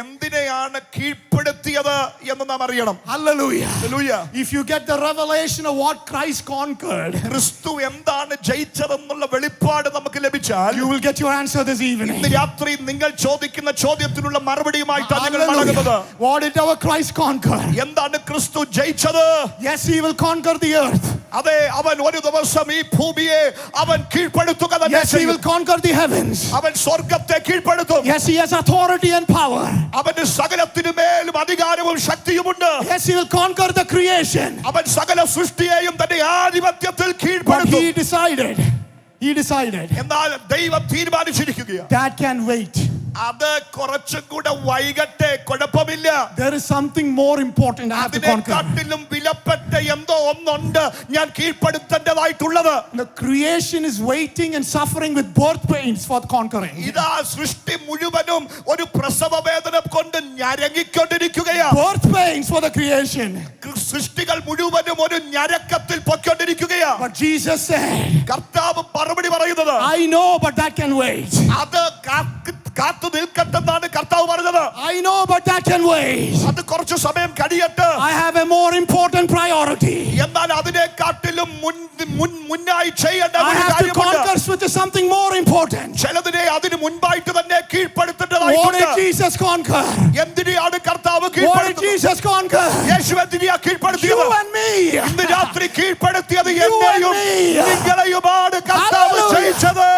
S2: എന്തിനെയാണ് കീഴ്പ്പെടുത്തിയത് എന്ന് നാം അറിയണം.
S1: Hallelujah.
S2: Hallelujah.
S1: If you get the revelation of what Christ conquered,
S2: ക്രിസ്തു എന്താണ് ജയിച്ചതെന്നുള്ള വെളിപ്പാട് നമുക്ക് ലഭിച്ചാൽ
S1: you will get your answer this evening.
S2: ഇന്ന് രാത്രി നിങ്ങൾ ചോദിക്കുന്ന ചോദ്യത്തിനുള്ള മറുപടിയുമായിട്ടാണ് നിങ്ങൾ മടങ്ങുന്നത്.
S1: Hallelujah. What did our Christ conquer?
S2: എന്താണ് ക്രിസ്തു ജയിച്ചത്?
S1: Yes, he will conquer the earth.
S2: അതെ, അവൻ ഒരു ദിവസം ഈ ഭൂമിയെ അവൻ കീഴ്പ്പെടുത്തുക തന്നെ
S1: Yes, he will
S2: ചെയ്യും.
S1: conquer the heavens.
S2: അവൻ സ്വർഗ്ഗത്തെ കീഴ്പ്പെടുത്തും.
S1: Yes, he has authority and power.
S2: അവന് സകലത്തിനു മേലും അധികാരവും ശക്തിയുമുണ്ട്.
S1: Yes, he will conquer the creation.
S2: അവൻ സകല സൃഷ്ടിയെയും തന്റെ ആധിപത്യത്തിൽ
S1: But
S2: കീഴ്പ്പെടുത്തും.
S1: he decided
S2: എന്നാൽ ദൈവം തീരുമാനിച്ചിരിക്കുകയാണ്,
S1: that can wait.
S2: അത് കുറച്ചും കൂടെ വൈകട്ടെ, കുഴപ്പമില്ല.
S1: There is something more important I have to conquer.
S2: അതിനെക്കാട്ടിലും വിലപ്പെട്ട എന്തോ ഒന്നുണ്ട് ഞാൻ കീഴ്പ്പെടുത്തേണ്ടതായിട്ടുള്ളത്.
S1: The creation is waiting and suffering with birth pains for conquering.
S2: ഇതാ സൃഷ്ടി മുഴുവനും ഒരു പ്രസവ വേദന കൊണ്ട് ഞരങ്ങിക്കൊണ്ടിരിക്കുകയാണ്.
S1: Birth pains for the creation.
S2: സൃഷ്ടികൾ മുഴുവനും ഒരു ഞരക്കത്തിൽ പൊയ്ക്കൊണ്ടിരിക്കുകയാണ്.
S1: But Jesus said,
S2: കർത്താവ് മറുപടി പറയുന്നത്,
S1: I know, but that can wait.
S2: അത് കാത്തു നിൽക്കട്ടെന്നാണ് കർത്താവ് പറഞ്ഞത്.
S1: I know, but that can wait.
S2: അത് കുറച്ച് സമയം കഴിയട്ടെ.
S1: I have a more important priority.
S2: എന്നാൽ അതിനെക്കാട്ടിലും മുന്നായി ചെയ്യേണ്ട
S1: I
S2: ഒരു
S1: have to
S2: കാര്യമുണ്ട്.
S1: conquer with something more important.
S2: ചിലതിനെ അതിന് മുൻപായിട്ട് തന്നെ
S1: What
S2: കീഴ്പ്പെടുത്തേണ്ടതായിട്ടുണ്ട്.
S1: did Jesus conquer?
S2: എന്തിനെയാണ് കർത്താവ്
S1: What did
S2: കീഴ്പ്പെടുത്തിയത്?
S1: Jesus conquer?
S2: Yeshu എന്തിനെയാ
S1: You
S2: കീഴ്പ്പെടുത്തിയത്?
S1: and me.
S2: ഇന്ന് രാത്രി കീഴ്പ്പെടുത്തിയത്
S1: You and
S2: എന്നെയും
S1: me.
S2: നിങ്ങളെയുമാണ് കർത്താവ്
S1: Hallelujah.
S2: ജയിച്ചത്.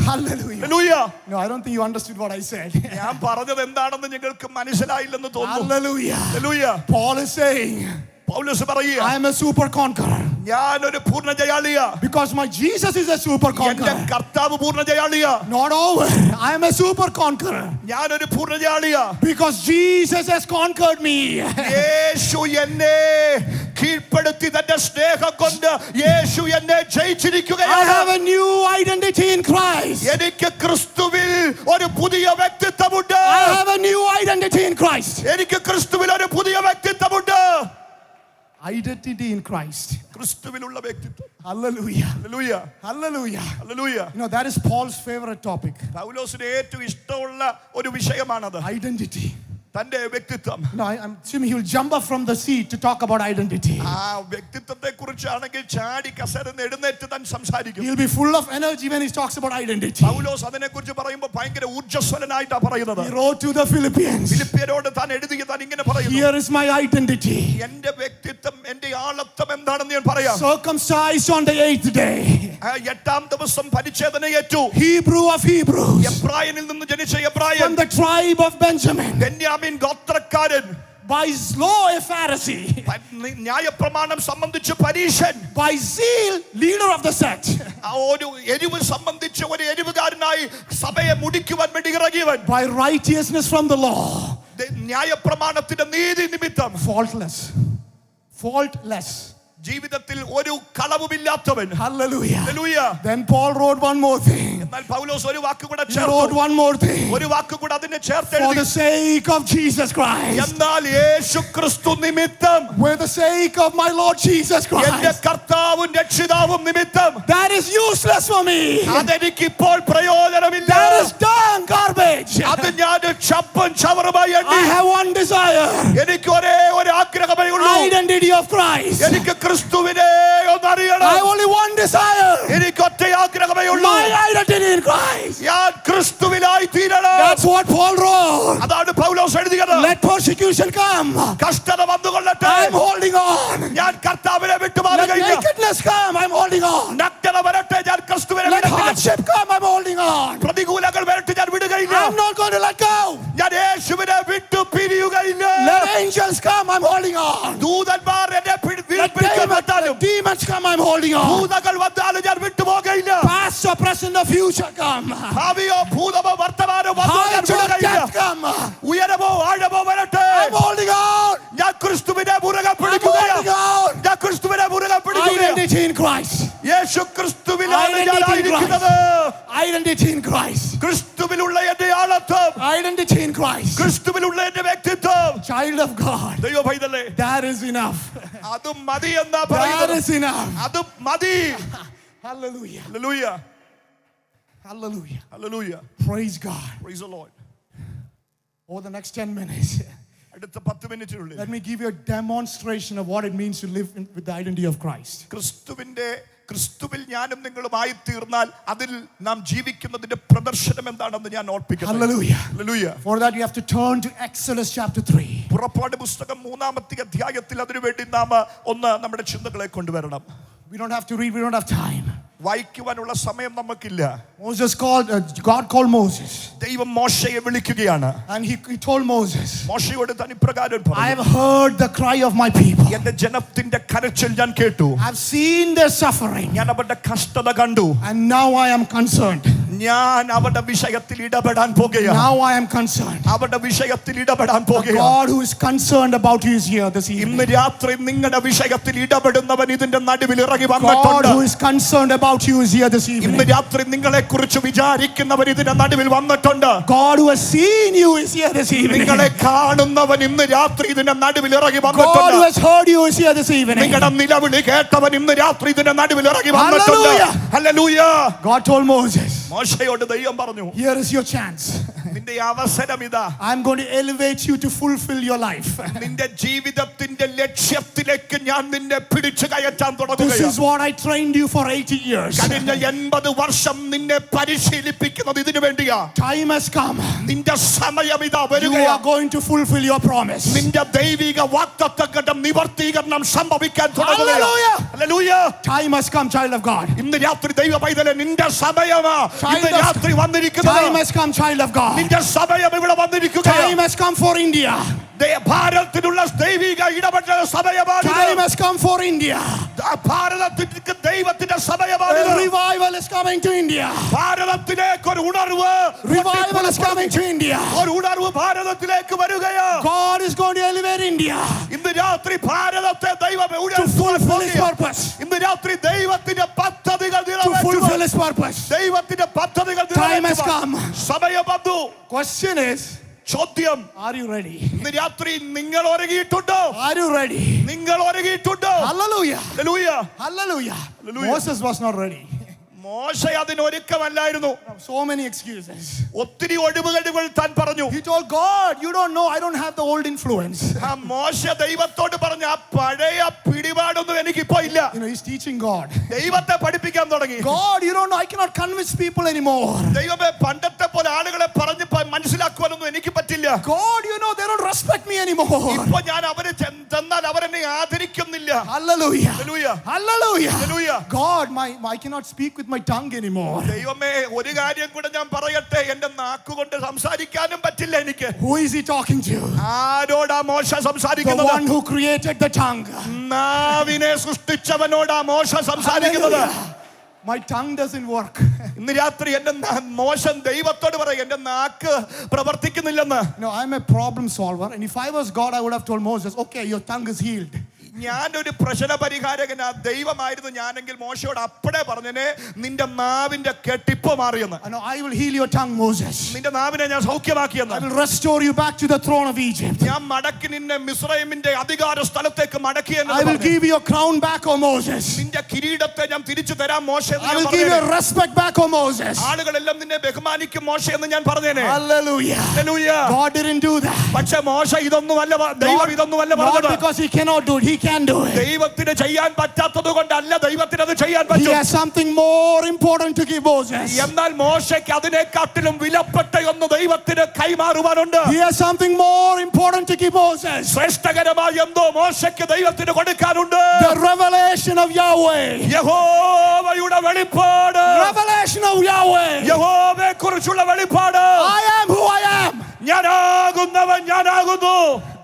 S1: Hallelujah.
S2: Hallelujah.
S1: No, I don't think you understood what I said.
S2: ഞാൻ പറഞ്ഞത് എന്താണെന്ന് നിങ്ങൾക്ക് മനസ്സിലായില്ലെന്ന് തോന്നുന്നു.
S1: Hallelujah.
S2: Hallelujah.
S1: Paul is saying,
S2: പൗലോസ് പറയുക,
S1: I am a super conqueror.
S2: ഞാനൊരു പൂർണ്ണ ജയാളിയാ.
S1: Because my Jesus is a super
S2: എന്റെ
S1: conqueror.
S2: കർത്താവ് പൂർണ്ണ ജയാളിയാ.
S1: Not over. I am a super conqueror.
S2: ഞാനൊരു പൂർണ്ണ ജയാളിയാ.
S1: Because Jesus has conquered me.
S2: യേശു എന്നെ കീഴ്പ്പെടുത്തി തന്റെ സ്നേഹം കൊണ്ട് യേശു എന്നെ
S1: I
S2: ജയിച്ചിരിക്കുകയാണ്.
S1: have a new identity in Christ.
S2: എനിക്ക് ക്രിസ്തുവിൽ ഒരു പുതിയ വ്യക്തിത്വമുണ്ട്.
S1: I have a new identity in Christ.
S2: എനിക്ക് ക്രിസ്തുവിൽ ഒരു പുതിയ വ്യക്തിത്വമുണ്ട്.
S1: Identity in Christ.
S2: ക്രിസ്തുവിലുള്ള വ്യക്തിത്വം.
S1: Hallelujah.
S2: Hallelujah.
S1: Hallelujah.
S2: Hallelujah.
S1: You know, that is Paul's favorite topic.
S2: പൗലോസിന് ഏറ്റവും ഇഷ്ടമുള്ള ഒരു വിഷയമാണത്.
S1: Identity.
S2: തന്റെ വ്യക്തിത്വം.
S1: No, I'm assuming he will jump up from the seat to talk about identity.
S2: ആ വ്യക്തിത്വത്തെ കുറിച്ചാണെങ്കിൽ ചാടി കസേരന്ന് എഴുന്നേറ്റ് താൻ സംസാരിക്കും.
S1: He'll be full of energy when he talks about identity.
S2: പൗലോസ് അതിനെക്കുറിച്ച് പറയുമ്പോൾ ഭയങ്കര ഊർജ്ജസ്വലനായിട്ടാ പറയുന്നത്.
S1: He wrote to the Philippians,
S2: ഫിലിപ്പിയരോട് താൻ എഴുതിയ താൻ ഇങ്ങനെ പറയുന്നു,
S1: here is my identity.
S2: എന്റെ വ്യക്തിത്വം എന്റെ ആളത്വം എന്താണെന്ന് ഞാൻ പറയാം.
S1: Circumcised on the 8th day.
S2: 8ാം ദിവസം പരിച്ഛേദനയേറ്റു.
S1: Hebrew of Hebrews.
S2: എബ്രായനിൽ നിന്ന് ജനിച്ച
S1: From
S2: എബ്രായൻ,
S1: the tribe of Benjamin.
S2: Benyamin ഗോത്രക്കാരൻ,
S1: By law a Pharisee.
S2: ന്യായപ്രമാണം സംബന്ധിച്ച് പരീശൻ,
S1: By zeal leader of the sect.
S2: ഒരു എരിവ് സംബന്ധിച്ച് ഒരു എരിവുകാരനായി സഭയെ മുടിക്കുവാൻ വേണ്ടി ഇറങ്ങിയവൻ,
S1: By righteousness from the law.
S2: ന്യായപ്രമാണത്തിന്റെ നീതി നിമിത്തം
S1: Faultless. Faultless.
S2: ജീവിതത്തിൽ ഒരു കളവുമില്ലാത്തവൻ.
S1: Hallelujah.
S2: Hallelujah.
S1: Then Paul wrote one more thing.
S2: എന്നാൽ പൗലോസ് ഒരു വാക്ക് കൂടെ
S1: He wrote
S2: ചേർത്തു.
S1: one more thing.
S2: ഒരു വാക്ക് കൂടെ അതിനെ ചേർത്ത്
S1: For
S2: എഴുതി.
S1: the sake of Jesus Christ.
S2: എന്നാൽ യേശു ക്രിസ്തു നിമിത്തം,
S1: For the sake of my Lord Jesus
S2: എന്റെ
S1: Christ.
S2: കർത്താവും രക്ഷിതാവും നിമിത്തം
S1: That is useless for me.
S2: അതെനിക്കിപ്പോൾ പ്രയോജനമില്ല.
S1: That is dung garbage.
S2: അത് ഞാൻ ചപ്പും ചവറുമായി
S1: I
S2: എണ്ണി.
S1: have one desire.
S2: എനിക്ക് ഒരേ ഒരു ആഗ്രഹമേ ഉള്ളൂ.
S1: Identity of Christ.
S2: എനിക്ക് ക്രിസ്തുവിനെ ഒന്നറിയണം.
S1: I only one desire.
S2: എനിക്ക് ഒറ്റ ആഗ്രഹമേ ഉള്ളൂ.
S1: My identity in Christ.
S2: ഞാൻ ക്രിസ്തുവിലായി തീരണം.
S1: That's what Paul wrote.
S2: അതാണ് പൗലോസ് എഴുതിയത്.
S1: Let persecution come.
S2: കഷ്ടത വന്നുകൊള്ളട്ടെ,
S1: I'm holding on.
S2: ഞാൻ കർത്താവിനെ
S1: Let
S2: വിട്ടുമാറുകയില്ല.
S1: nakedness come. I'm holding on.
S2: നഗ്നത വരട്ടെ, ഞാൻ ക്രിസ്തുവിനെ
S1: Let
S2: വിടുകയില്ല.
S1: hardship come. I'm holding on.
S2: പ്രതികൂലങ്ങൾ വരട്ടെ, ഞാൻ വിടുകയില്ല.
S1: I'm not going to let go.
S2: ഞാൻ യേശുവിനെ വിട്ടു പിരിയുകയില്ല.
S1: Let angels come. I'm holding on.
S2: ദൂതന്മാർ എന്നെ
S1: Let demons come. I'm holding on.
S2: ഭൂതങ്ങൾ വന്നാലും ഞാൻ വിട്ടുപോകയില്ല.
S1: Past or present or future come.
S2: ഭാവിയോ ഭൂതമോ വർത്തമാനോ വന്നോ ഞാൻ
S1: Heights or
S2: വിടുകയില്ല.
S1: depth come.
S2: ഉയരമോ ആഴമോ വരട്ടെ,
S1: I'm holding on.
S2: ഞാൻ ക്രിസ്തുവിനെ മുറുകെ
S1: I'm
S2: പിടിക്കുകയാണ്.
S1: holding on.
S2: ഞാൻ ക്രിസ്തുവിനെ മുറുകെ പിടിക്കുകയാണ്.
S1: Identity in Christ.
S2: യേശു ക്രിസ്തുവിലാണ് ഞാൻ
S1: Identity in
S2: ആയിരിക്കുന്നത്.
S1: Identity in Christ.
S2: ക്രിസ്തുവിലുള്ള എന്റെ ആളത്വം,
S1: Identity in Christ.
S2: ക്രിസ്തുവിലുള്ള എന്റെ വ്യക്തിത്വം.
S1: Child of God.
S2: ദൈവ പൈതലേ,
S1: That is enough.
S2: അത് മതി എന്നാ
S1: That
S2: പറയുന്നത്.
S1: is enough.
S2: അത് മതി.
S1: Hallelujah.
S2: Hallelujah.
S1: Hallelujah.
S2: Hallelujah.
S1: Praise God.
S2: Praise the Lord.
S1: Over the next 10 minutes,
S2: അടുത്ത 10 മിനിറ്റിനുള്ളിൽ
S1: let me give you a demonstration of what it means to live with the identity of Christ.
S2: ക്രിസ്തുവിൽ ഞാനും നിങ്ങളും ആയി തീർന്നാൽ അതിൽ നാം ജീവിക്കുന്നതിന്റെ പ്രദർശനം എന്താണെന്ന് ഞാൻ ഓർപ്പിക്കുന്നു.
S1: Hallelujah.
S2: Hallelujah.
S1: For that you have to turn to Exodus chapter 3.
S2: പുറപ്പാട് പുസ്തകം 3-ാമത്തെ അധ്യായത്തിൽ അതിനുവേണ്ടി നാം ഒന്ന് നമ്മുടെ ചിന്തകളെ കൊണ്ടുവരണം.
S1: We don't have to read, we don't have time.
S2: വായിക്കുവാനുള്ള സമയം നമുക്കില്ല.
S1: God called Moses.
S2: ദൈവം മോശയെ വിളിക്കുകയാണ്.
S1: And he told Moses,
S2: മോശയോട് താൻ ഇപ്രകാരം
S1: I
S2: പറഞ്ഞു,
S1: have heard the cry of my people.
S2: എന്റെ ജനത്തിന്റെ കരച്ചിൽ ഞാൻ കേട്ടു.
S1: I've seen their suffering.
S2: ഞാൻ അവരുടെ കഷ്ടത കണ്ടു.
S1: And now I am concerned.
S2: ഞാൻ അവരുടെ വിഷയത്തിൽ ഇടപെടാൻ പോകുകയാണ്.
S1: Now I am concerned.
S2: അവരുടെ വിഷയത്തിൽ ഇടപെടാൻ
S1: The
S2: പോകുകയാണ്.
S1: God who is concerned about you is here this
S2: ഇന്ന്
S1: evening.
S2: രാത്രി നിങ്ങളുടെ വിഷയത്തിൽ ഇടപെടുന്നവൻ ഇതിന്റെ നടുവിൽ ഇറങ്ങി
S1: God
S2: വന്നിട്ടുണ്ട്.
S1: who is concerned about you is here this
S2: ഇന്ന്
S1: evening.
S2: രാത്രി നിങ്ങളെ കുറിച്ച് വിചാരിക്കുന്നവൻ ഇതിന്റെ നടുവിൽ വന്നിട്ടുണ്ട്.
S1: God who has seen you is here this evening.
S2: നിങ്ങളെ കാണുന്നവൻ ഇന്ന് രാത്രി ഇതിന്റെ നടുവിൽ ഇറങ്ങി
S1: God who
S2: വന്നിട്ടുണ്ട്.
S1: has heard you is here this evening.
S2: നിങ്ങളുടെ നിലവിളി കേട്ടവൻ ഇന്ന് രാത്രി ഇതിന്റെ നടുവിൽ ഇറങ്ങി വന്നിട്ടുണ്ട്.
S1: Hallelujah.
S2: Hallelujah.
S1: God told Moses,
S2: മോശയോട് ദൈവം പറഞ്ഞു,
S1: here is your chance.
S2: നിന്റെ അവസരം ഇതാ.
S1: I'm going to elevate you to fulfill your life.
S2: നിന്റെ ജീവിതത്തിന്റെ ലക്ഷ്യത്തിലേക്ക് ഞാൻ നിന്നെ പിടിച്ചു കയറ്റാൻ
S1: This
S2: തുടങ്ങുകയാണ്.
S1: is what I trained you for 80 years.
S2: കഴിഞ്ഞ 80 വർഷം നിന്നെ പരിശീലിപ്പിക്കുന്നത് ഇതിനു വേണ്ടിയാ.
S1: Time has come.
S2: നിന്റെ സമയം ഇതാ
S1: You
S2: വരികയാ.
S1: are going to fulfill your promise.
S2: നിന്റെ ദൈവിക വാഗ്ദത്തങ്ങളുടെ നിവർത്തീകരണം സംഭവിക്കാൻ തുടങ്ങുകയാണ്.
S1: Hallelujah.
S2: Hallelujah.
S1: Time has come, child of God.
S2: ഇന്ന് രാത്രി ദൈവ പൈതലേ നിന്റെ സമയമാ ഇന്ന് രാത്രി
S1: Time
S2: വന്നിരിക്കുന്നത്.
S1: has come, child of God.
S2: നിന്റെ സമയം ഇവിടെ വന്നിരിക്കുകയാണ്.
S1: Time has come for India.
S2: ഭാരതത്തിനുള്ള ദൈവിക ഇടപെടൽ സമയമാണ്.
S1: Time has come for India.
S2: ഭാരതത്തിലേക്ക് ദൈവത്തിന്റെ
S1: A
S2: സമയമാണ്.
S1: revival is coming to India.
S2: ഭാരതത്തിലേക്ക് ഒരു ഉണർവ്.
S1: Revival is coming to India.
S2: ഒരു ഉണർവ് ഭാരതത്തിലേക്ക് വരികയാ.
S1: God is going to elevate India
S2: ഇന്ന് രാത്രി ഭാരതത്തെ ദൈവം
S1: to fulfill His purpose.
S2: ഇന്ന് രാത്രി ദൈവത്തിന്റെ പദ്ധതികൾ
S1: To fulfill His purpose.
S2: ദൈവത്തിന്റെ പദ്ധതികൾ
S1: Time has come.
S2: സമയം വന്നു.
S1: Question is,
S2: ചോദ്യം,
S1: are you ready?
S2: ഇന്ന് രാത്രി നിങ്ങൾ ഒരുങ്ങിയിട്ടുണ്ടോ?
S1: Are you ready?
S2: നിങ്ങൾ ഒരുങ്ങിയിട്ടുണ്ടോ?
S1: Hallelujah.
S2: Hallelujah.
S1: Hallelujah.
S2: Hallelujah.
S1: Moses was not ready.
S2: മോശ അതിന് ഒരുക്കമല്ലായിരുന്നു.
S1: So many excuses.
S2: ഒത്തിരി ഒഴിവുകേടുകൾ താൻ പറഞ്ഞു.
S1: He told God, you don't know, I don't have the old influence.
S2: ആ മോശ ദൈവത്തോട് പറഞ്ഞു, ആ പഴയ പിടിപാടൊന്നും എനിക്കിപ്പോ ഇല്ല.
S1: You know, he's teaching God.
S2: ദൈവത്തെ പഠിപ്പിക്കാൻ തുടങ്ങി.
S1: God, you don't know, I cannot convince people anymore.
S2: ദൈവമേ, പണ്ടത്തെ പോലെ ആളുകളെ പറഞ്ഞ് മനസ്സിലാക്കുവാനൊന്നും എനിക്ക് പറ്റില്ല.
S1: God, you know, they don't respect me anymore.
S2: ഇപ്പൊ ഞാൻ അവര് ചെന്നാൽ അവരെന്നെ ആദരിക്കുന്നില്ല.
S1: Hallelujah.
S2: Hallelujah.
S1: Hallelujah.
S2: Hallelujah.
S1: God, I cannot speak with my tongue anymore.
S2: ദൈവമേ, ഒരു കാര്യം കൂടെ ഞാൻ പറയട്ടെ, എന്റെ നാക്കുകൊണ്ട് സംസാരിക്കാനും പറ്റില്ല എനിക്ക്.
S1: Who is he talking to?
S2: ആരോടാ മോശ
S1: The
S2: സംസാരിക്കുന്നത്?
S1: one who created the tongue.
S2: നാവിനെ സൃഷ്ടിച്ചവനോടാ മോശ സംസാരിക്കുന്നത്.
S1: Hallelujah. My tongue doesn't work.
S2: ഇന്ന് രാത്രി എന്റെ മോശം ദൈവത്തോട് പറയും, എന്റെ നാക്ക് പ്രവർത്തിക്കുന്നില്ലെന്ന്.
S1: No, I'm a problem solver, and if I was God, I would have told Moses, okay, your tongue is healed.
S2: ഞാനൊരു പ്രശ്ന പരിഹാരകനാ ദൈവമായിരുന്നു ഞാനെങ്കിൽ മോശയോട് അപ്പടെ പറഞ്ഞനെ, നിന്റെ നാവിന്റെ കെട്ടിപ്പ് മാറിയെന്ന്.
S1: No, I will heal your tongue, Moses.
S2: നിന്റെ നാവിനെ ഞാൻ സൗഖ്യമാക്കിയെന്ന്.
S1: I will restore you back to the throne of Egypt.
S2: ഞാൻ മടക്കി നിന്നെ മിസ്രയീമിന്റെ അധികാര സ്ഥലത്തേക്ക് മടക്കിയെന്ന്.
S1: I will give you your crown back, O Moses.
S2: നിന്റെ കിരീടത്തെ ഞാൻ തിരിച്ചു തരാം മോശേ എന്ന്
S1: I
S2: ഞാൻ
S1: will give you
S2: പറഞ്ഞേനെ.
S1: respect back, O Moses.
S2: ആളുകളെല്ലാം നിന്നെ ബഹുമാനിക്കും മോശേ എന്ന് ഞാൻ പറഞ്ഞേനെ.
S1: Hallelujah.
S2: Hallelujah.
S1: God didn't do that.
S2: പക്ഷേ മോശ ഇതൊന്നുമല്ല, ദൈവം ഇതൊന്നുമല്ല
S1: Not
S2: പറഞ്ഞത്.
S1: because he cannot do it, he can do it.
S2: ദൈവത്തിന് ചെയ്യാൻ പറ്റാത്തത് കൊണ്ടല്ല, ദൈവത്തിന് അത് ചെയ്യാൻ
S1: He
S2: പറ്റും.
S1: has something more important to give Moses.
S2: എന്നാൽ മോശയ്ക്ക് അതിനെക്കാട്ടിലും വിലപ്പെട്ട ഒന്ന് ദൈവത്തിന് കൈമാറുവാനുണ്ട്.
S1: He has something more important to give Moses.
S2: ശ്രേഷ്ഠകരമായ എന്തോ മോശയ്ക്ക് ദൈവത്തിന് കൊടുക്കാനുണ്ട്.
S1: The revelation of Yahweh.
S2: യഹോവയുടെ വെളിപ്പാട്.
S1: Revelation of Yahweh.
S2: യഹോവയെ കുറിച്ചുള്ള വെളിപ്പാട്.
S1: I am who I am.
S2: ഞാനാകുന്നവൻ ഞാനാകുന്നു.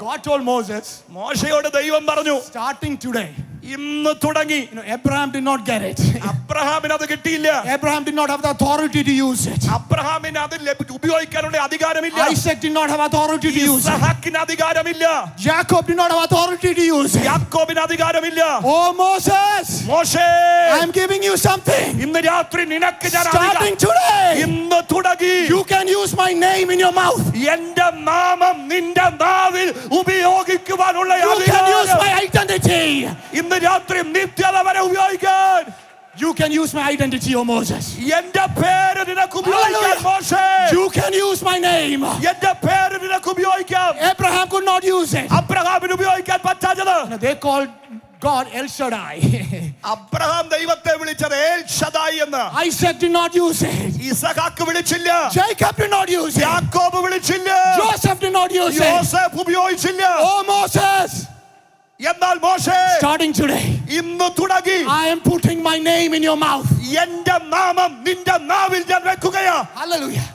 S1: God told Moses,
S2: മോശയോട് ദൈവം പറഞ്ഞു,
S1: starting today.
S2: ഇന്ന് തുടങ്ങി.
S1: You know, Abraham did not get it.
S2: അബ്രഹാമിന് അത് കിട്ടിയില്ല.
S1: Abraham did not have the authority to use it.
S2: അബ്രഹാമിന് അത് ഉപയോഗിക്കാനുള്ള അധികാരമില്ല.
S1: Isaac did not have authority to use it.
S2: ഇസ്ഹാക്കിന് അധികാരമില്ല.
S1: Jacob did not have authority to use it.
S2: യാക്കോബിന് അധികാരമില്ല.
S1: Oh Moses,
S2: മോശേ,
S1: I am giving you something.
S2: ഇന്ന് രാത്രി നിനക്ക് ഞാൻ
S1: Starting today,
S2: ഇന്ന് തുടങ്ങി.
S1: you can use my name in your mouth.
S2: എന്റെ നാമം നിന്റെ നാവിൽ ഉപയോഗിക്കുവാനുള്ള
S1: You can use my identity.
S2: ഇന്ന് രാത്രി നിത്യത വരെ ഉപയോഗിക്കാൻ.
S1: You can use my identity, O Moses.
S2: എന്റെ പേര് നിനക്ക് ഉപയോഗിക്കാൻ മോശേ.
S1: You can use my name.
S2: എന്റെ പേര് നിനക്ക് ഉപയോഗിക്കാം.
S1: Abraham could not use it.
S2: അബ്രഹാമിന് ഉപയോഗിക്കാൻ പറ്റാത്തത്.
S1: They called God El Shaddai.
S2: Abraham ദൈവത്തെ വിളിച്ചത് ഏൽ ഷദായി എന്ന്.
S1: Isaac did not use it.
S2: ഇസഹാക്ക് വിളിച്ചില്ല.
S1: Jacob did not use it.
S2: യാക്കോബ് വിളിച്ചില്ല.
S1: Joseph did not use it.
S2: യോസേഫ് ഉപയോഗിച്ചില്ല.
S1: Oh Moses,
S2: എന്നാൽ മോശേ,
S1: starting today,
S2: ഇന്ന് തുടങ്ങി.
S1: I am putting my name in your mouth.
S2: എന്റെ നാമം നിന്റെ നാവിൽ ഞാൻ വെക്കുകയാ.
S1: Hallelujah.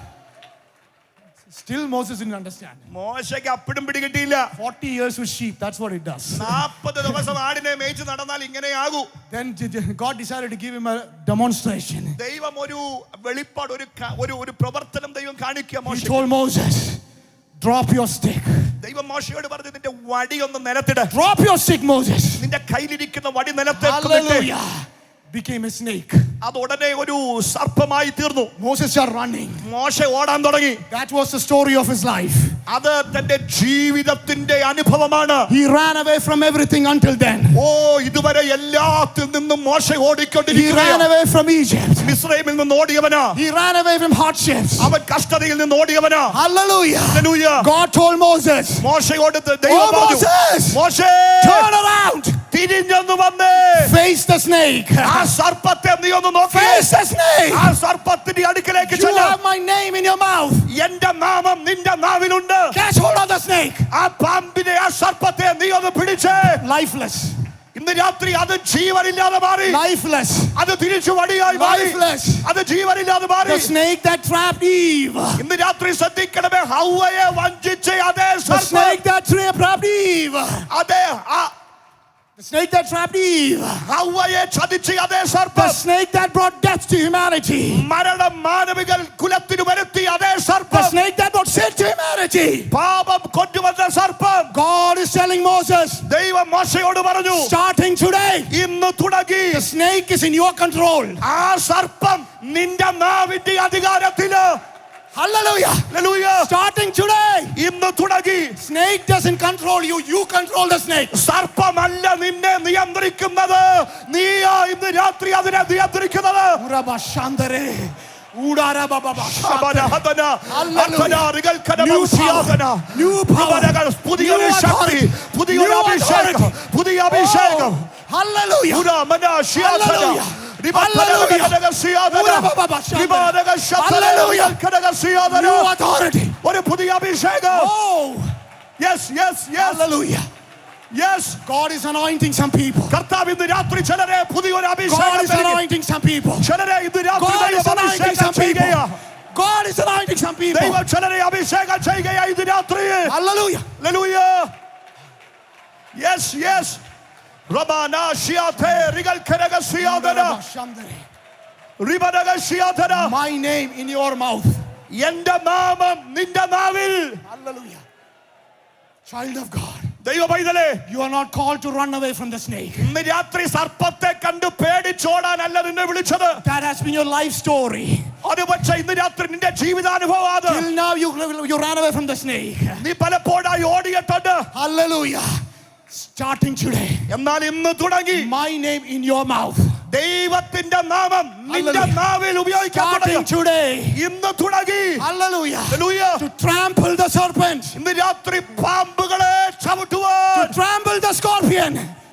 S1: Still Moses didn't understand.
S2: മോശയ്ക്ക് അപ്പോഴും പിടികിട്ടിയില്ല.
S1: 40 years with sheep, that's what it does.
S2: 40 ദിവസം ആടിനെ മേയിച്ച് നടന്നാൽ ഇങ്ങനെയാകൂ.
S1: Then God decided to give him a demonstration.
S2: ദൈവം ഒരു വെളിപ്പാട്, ഒരു പ്രവർത്തനം ദൈവം കാണിക്കുക
S1: He
S2: മോശയ്ക്ക്.
S1: told Moses, drop your stick.
S2: ദൈവം മോശയോട് പറഞ്ഞു, നിന്റെ വടി ഒന്ന് നിലത്തിട്.
S1: Drop your stick, Moses.
S2: നിന്റെ കയ്യിലിരിക്കുന്ന വടി നിലത്തേക്ക്.
S1: Hallelujah. became a snake.
S2: അത് ഉടനെ ഒരു സർപ്പമായി തീർന്നു.
S1: Moses started running.
S2: മോശെ ഓടാൻ തുടങ്ങി.
S1: That was the story of his life.
S2: അത് തന്റെ ജീവിതത്തിന്റെ അനുഭവമാണ്.
S1: He ran away from everything until then.
S2: ഇതുവരെ എല്ലാത്തിൽ നിന്നും മോശെ
S1: He ran
S2: ഓടിക്കൊണ്ടിരിക്കുകയാണ്.
S1: away from Egypt.
S2: മിസ്രൈമിൽ നിന്ന് ഓടിയവനാ.
S1: He ran away from hardships.
S2: അവൻ കഷ്ടതയിൽ നിന്ന് ഓടിയവനാ.
S1: Hallelujah.
S2: Hallelujah.
S1: God told Moses,
S2: മോശയോട് ദൈവം
S1: "Oh
S2: പറഞ്ഞു,
S1: Moses,
S2: മോശേ
S1: turn around.
S2: തിരിഞ്ഞൊന്ന് വന്നേ.
S1: Face the snake.
S2: ആ സർപ്പത്തെ നീ ഒന്ന് നോക്ക്.
S1: Face the snake.
S2: ആ സർപ്പത്തിന്റെ അടുക്കലേക്ക്
S1: You
S2: ചെല്ല്.
S1: have my name in your mouth.
S2: എന്റെ നാമം നിന്റെ നാവിലുണ്ട്.
S1: Catch hold of the snake."
S2: ആ പാമ്പിനെ, ആ സർപ്പത്തെ നീ ഒന്ന് പിടിച്ചേ.
S1: Lifeless.
S2: ഇന്ന് രാത്രി അത് ജീവനില്ലാതെ മാറി.
S1: Lifeless.
S2: അത് തിരിച്ചു വടിയായി മാറി.
S1: Lifeless.
S2: അത് ജീവനില്ലാതെ മാറി.
S1: The snake that trapped Eve.
S2: ഇന്ന് രാത്രി ശ്രദ്ധിക്കണമേ, ഹൗവയെ വഞ്ചിച്ച അതേ
S1: The
S2: സർപ്പം,
S1: snake that trapped Eve.
S2: അതേ
S1: The snake that trapped Eve.
S2: ഹൗവയെ ചതിച്ച അതേ
S1: The
S2: സർപ്പം,
S1: snake that brought death to humanity.
S2: മരണം മാനവികൾ കുലത്തിന് വരുത്തി അതേ
S1: The
S2: സർപ്പം,
S1: snake that brought sin to humanity.
S2: പാപം കൊണ്ടുവന്ന സർപ്പം.
S1: God is telling Moses,
S2: ദൈവം മോശയോട് പറഞ്ഞു,
S1: starting today,
S2: ഇന്ന് തുടങ്ങി
S1: the snake is in your control.
S2: ആ സർപ്പം നിന്റെ നാവിന്റെ അധികാരത്തില്.
S1: Hallelujah.
S2: ഹല്ലേലൂയ.
S1: Starting today,
S2: ഇന്ന് തുടങ്ങി.
S1: snake doesn't control you, you control the snake.
S2: സർപ്പമല്ല നിന്നെ നിയന്ത്രിക്കുന്നത്, നീയാ ഇന്ന് രാത്രി അതിനെ നിയന്ത്രിക്കുന്നത്.
S1: Urabashandare. Udarababa.
S2: ശബരഹദന,
S1: Hallelujah.
S2: അധനാരികൾക്കന
S1: New
S2: മൗസിയാദന.
S1: power. New power.
S2: ഇവരകൾ പുതിയൊരു
S1: New
S2: ശക്തി,
S1: authority.
S2: പുതിയൊരു
S1: New
S2: അഭിഷേകം,
S1: authority.
S2: പുതിയ അഭിഷേകം.
S1: Oh, hallelujah.
S2: ഉരമന ശിയാദന.
S1: Hallelujah.
S2: റിബത്തനകനക ശിയാദന. റിബാനക ശതനകനക ശിയാദന.
S1: New authority.
S2: ഒരു പുതിയ അഭിഷേകം.
S1: Oh,
S2: Yes, yes, yes.
S1: hallelujah.
S2: Yes.
S1: God is anointing some people.
S2: കർത്താവ് ഇന്ന് രാത്രി ചിലരെ പുതിയൊരു
S1: God
S2: അഭിഷേകം
S1: is
S2: നൽകി.
S1: anointing some people.
S2: ചിലരെ ഇന്ന് രാത്രി
S1: God is
S2: ദൈവം
S1: anointing
S2: അഭിഷേകം
S1: some people.
S2: ചെയ്യുകയാ.
S1: God is anointing some people.
S2: ദൈവം ചിലരെ അഭിഷേകം ചെയ്യുകയാ ഇന്ന് രാത്രി.
S1: Hallelujah.
S2: Hallelujah. Yes, yes. റബാന ശിയാതെ റിഗൽ കരഗ ശിയാദന. റിബനഗ ശിയാദന.
S1: My name in your mouth.
S2: എന്റെ നാമം നിന്റെ നാവിൽ.
S1: Hallelujah. Child of God,
S2: ദൈവ പൈതലേ,
S1: you are not called to run away from the snake.
S2: ഇന്ന് രാത്രി സർപ്പത്തെ കണ്ട് പേടിച്ചോടാനല്ല നിന്നെ വിളിച്ചത്.
S1: That has been your life story.
S2: അത് പക്ഷേ ഇന്ന് രാത്രി നിന്റെ ജീവിതാനുഭവം അത്.
S1: Till now you ran away from the snake.
S2: നീ പലപ്പോഴായി ഓടിയിട്ടുണ്ട്.
S1: Hallelujah. Starting today,
S2: എന്നാൽ ഇന്ന് തുടങ്ങി
S1: my name in your mouth.
S2: ദൈവത്തിന്റെ നാമം നിന്റെ നാവിൽ ഉപയോഗിക്കാൻ
S1: Starting
S2: തുടങ്ങി.
S1: today,
S2: ഇന്ന് തുടങ്ങി.
S1: hallelujah,
S2: hallelujah.
S1: to trample the serpent,
S2: ഇന്ന് രാത്രി പാമ്പുകളെ ചവിട്ടുവാൻ,
S1: to trample the scorpion,